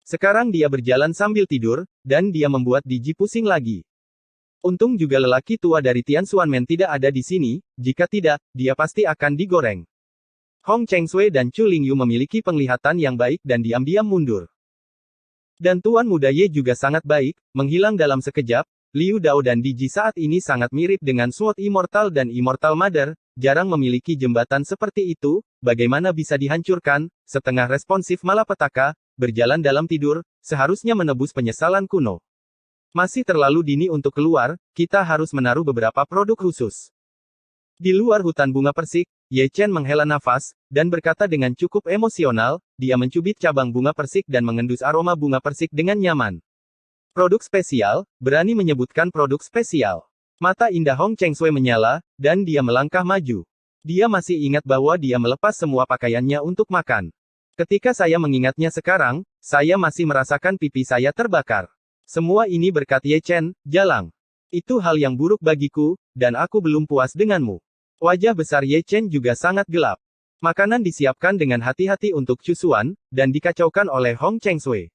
Sekarang dia berjalan sambil tidur, dan dia membuat Diji pusing lagi. Untung juga lelaki tua dari Tian Xuanmen tidak ada di sini, jika tidak, dia pasti akan digoreng. Hong Chengsui dan Chu Lingyu memiliki penglihatan yang baik dan diam-diam mundur. Dan Tuan Muda Ye juga sangat baik, menghilang dalam sekejap. Liu Dao dan Diji saat ini sangat mirip dengan Sword Immortal dan Immortal Mother, jarang memiliki jembatan seperti itu, bagaimana bisa dihancurkan, setengah responsif malapetaka, berjalan dalam tidur, seharusnya menebus penyesalan kuno. Masih terlalu dini untuk keluar, kita harus menaruh beberapa produk khusus. Di luar hutan bunga persik, Ye Chen menghela nafas, dan berkata dengan cukup emosional, dia mencubit cabang bunga persik dan mengendus aroma bunga persik dengan nyaman. Produk spesial, berani menyebutkan produk spesial. Mata indah Hong Chengsui menyala, dan dia melangkah maju. Dia masih ingat bahwa dia melepas semua pakaiannya untuk makan. Ketika saya mengingatnya sekarang, saya masih merasakan pipi saya terbakar. Semua ini berkat Ye Chen, jalang. Itu hal yang buruk bagiku, dan aku belum puas denganmu. Wajah besar Ye Chen juga sangat gelap. Makanan disiapkan dengan hati-hati untuk Chu Xuan, dan dikacaukan oleh Hong Chengsui.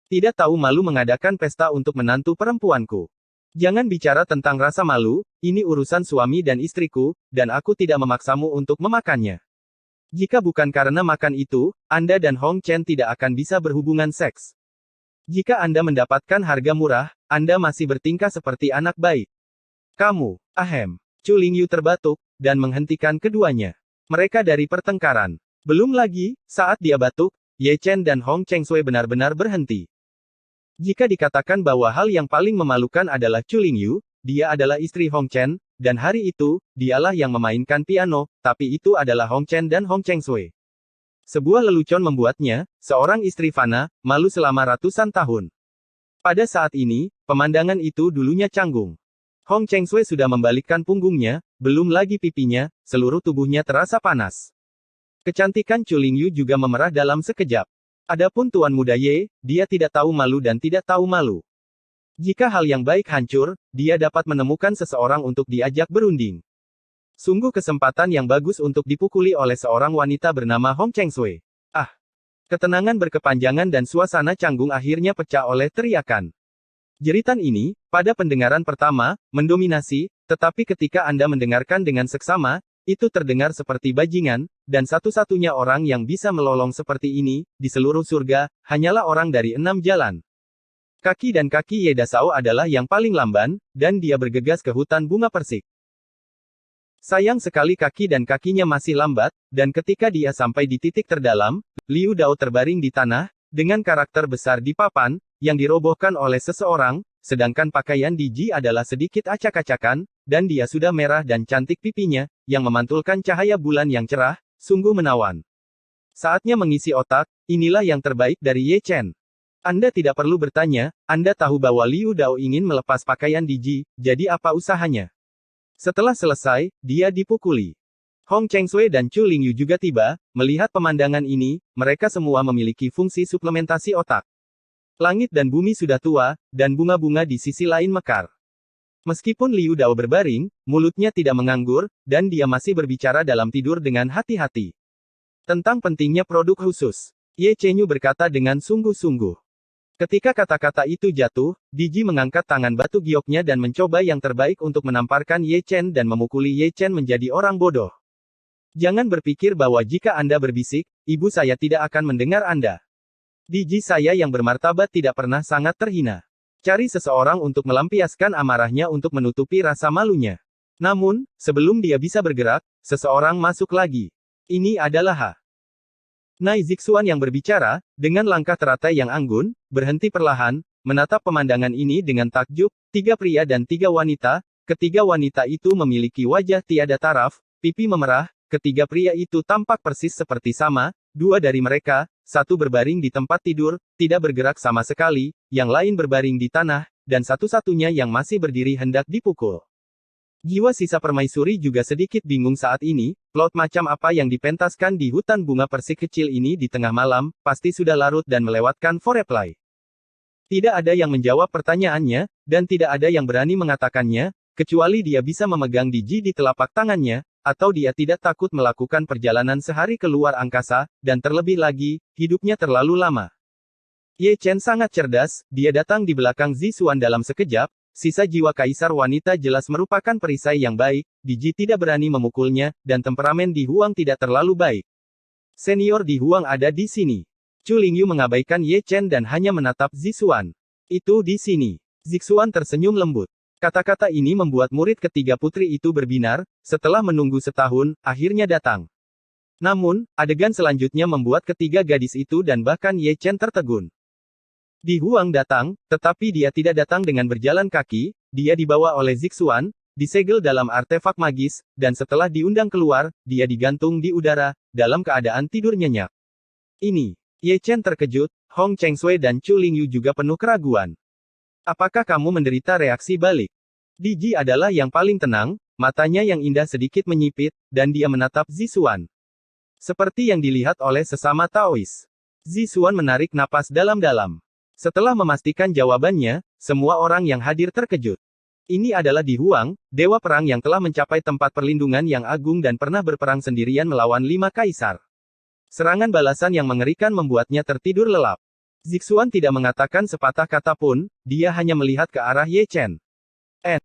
Tidak tahu malu mengadakan pesta untuk menantu perempuanku. Jangan bicara tentang rasa malu, ini urusan suami dan istriku, dan aku tidak memaksamu untuk memakannya. Jika bukan karena makan itu, Anda dan Hong Chen tidak akan bisa berhubungan seks. Jika Anda mendapatkan harga murah, Anda masih bertingkah seperti anak baik. Kamu, ahem. Chu Lingyu terbatuk, dan menghentikan keduanya. Mereka dari pertengkaran. Belum lagi, saat dia batuk, Ye Chen dan Hong Chengsui benar-benar berhenti. Jika dikatakan bahwa hal yang paling memalukan adalah Chu Lingyu, dia adalah istri Hong Chen, dan hari itu, dialah yang memainkan piano, tapi itu adalah Hong Chen dan Hong Chengsui. Sebuah lelucon membuatnya, seorang istri fana, malu selama ratusan tahun. Pada saat ini, pemandangan itu dulunya canggung. Hong Chengsui sudah membalikkan punggungnya, belum lagi pipinya, seluruh tubuhnya terasa panas. Kecantikan Chu Lingyu juga memerah dalam sekejap. Adapun Tuan Muda Ye, dia tidak tahu malu dan tidak tahu malu. Jika hal yang baik hancur, dia dapat menemukan seseorang untuk diajak berunding. Sungguh kesempatan yang bagus untuk dipukuli oleh seorang wanita bernama Hong Chengsui. Ah! Ketenangan berkepanjangan dan suasana canggung akhirnya pecah oleh teriakan. Jeritan ini, pada pendengaran pertama, mendominasi, tetapi ketika Anda mendengarkan dengan seksama, itu terdengar seperti bajingan, dan satu-satunya orang yang bisa melolong seperti ini, di seluruh surga, hanyalah orang dari 6 jalan. Kaki dan kaki Ye Dasao adalah yang paling lamban, dan dia bergegas ke hutan bunga persik. Sayang sekali kaki dan kakinya masih lambat, dan ketika dia sampai di titik terdalam, Liu Dao terbaring di tanah, dengan karakter besar di papan, yang dirobohkan oleh seseorang, sedangkan pakaian Diji adalah sedikit acak-acakan, dan dia sudah merah dan cantik pipinya, yang memantulkan cahaya bulan yang cerah, sungguh menawan. Saatnya mengisi otak, inilah yang terbaik dari Ye Chen. Anda tidak perlu bertanya, Anda tahu bahwa Liu Dao ingin melepas pakaian Diji, jadi apa usahanya? Setelah selesai, dia dipukuli. Hong Chengsui dan Chu Lingyu juga tiba. Melihat pemandangan ini, mereka semua memiliki fungsi suplementasi otak. Langit dan bumi sudah tua, dan bunga-bunga di sisi lain mekar. Meskipun Liu Dao berbaring, mulutnya tidak menganggur, dan dia masih berbicara dalam tidur dengan hati-hati. Tentang pentingnya produk khusus, Ye Chenyu berkata dengan sungguh-sungguh. Ketika kata-kata itu jatuh, Diji mengangkat tangan batu gioknya dan mencoba yang terbaik untuk menamparkan Ye Chen dan memukuli Ye Chen menjadi orang bodoh. Jangan berpikir bahwa jika Anda berbisik, ibu saya tidak akan mendengar Anda. Diji saya yang bermartabat tidak pernah sangat terhina. Cari seseorang untuk melampiaskan amarahnya untuk menutupi rasa malunya. Namun, sebelum dia bisa bergerak, seseorang masuk lagi. Ini adalah Ha. Nai Zixuan yang berbicara, dengan langkah teratai yang anggun, berhenti perlahan, menatap pemandangan ini dengan takjub. 3 pria dan 3 wanita, ketiga wanita itu memiliki wajah tiada taraf, pipi memerah. Ketiga pria itu tampak persis seperti sama, 2 dari mereka, satu berbaring di tempat tidur, tidak bergerak sama sekali, yang lain berbaring di tanah, dan satu-satunya yang masih berdiri hendak dipukul. Jiwa sisa permaisuri juga sedikit bingung saat ini, plot macam apa yang dipentaskan di hutan bunga persik kecil ini di tengah malam, pasti sudah larut dan melewatkan foreplay. Tidak ada yang menjawab pertanyaannya, dan tidak ada yang berani mengatakannya, kecuali dia bisa memegang Diji di telapak tangannya, atau dia tidak takut melakukan perjalanan sehari ke luar angkasa, dan terlebih lagi, hidupnya terlalu lama. Ye Chen sangat cerdas, dia datang di belakang Zixuan dalam sekejap, sisa jiwa kaisar wanita jelas merupakan perisai yang baik, Diji tidak berani memukulnya, dan temperamen Di Huang tidak terlalu baik. Senior Di Huang ada di sini. Chu Lingyu mengabaikan Ye Chen dan hanya menatap Zixuan. Itu di sini. Zixuan tersenyum lembut. Kata-kata ini membuat murid ketiga putri itu berbinar, setelah menunggu setahun, akhirnya datang. Namun, adegan selanjutnya membuat ketiga gadis itu dan bahkan Ye Chen tertegun. Di Huang datang, tetapi dia tidak datang dengan berjalan kaki, dia dibawa oleh Zixuan, disegel dalam artefak magis, dan setelah diundang keluar, dia digantung di udara, dalam keadaan tidur nyenyak. Ini. Ye Chen terkejut, Hong Chengsui dan Chu Lingyu juga penuh keraguan. Apakah kamu menderita reaksi balik? Diji adalah yang paling tenang, matanya yang indah sedikit menyipit, dan dia menatap Zixuan. Seperti yang dilihat oleh sesama Taois. Zixuan menarik napas dalam-dalam. Setelah memastikan jawabannya, semua orang yang hadir terkejut. Ini adalah Di Huang, dewa perang yang telah mencapai tempat perlindungan yang agung dan pernah berperang sendirian melawan 5 kaisar. Serangan balasan yang mengerikan membuatnya tertidur lelap. Zixuan tidak mengatakan sepatah kata pun, dia hanya melihat ke arah Ye Chen.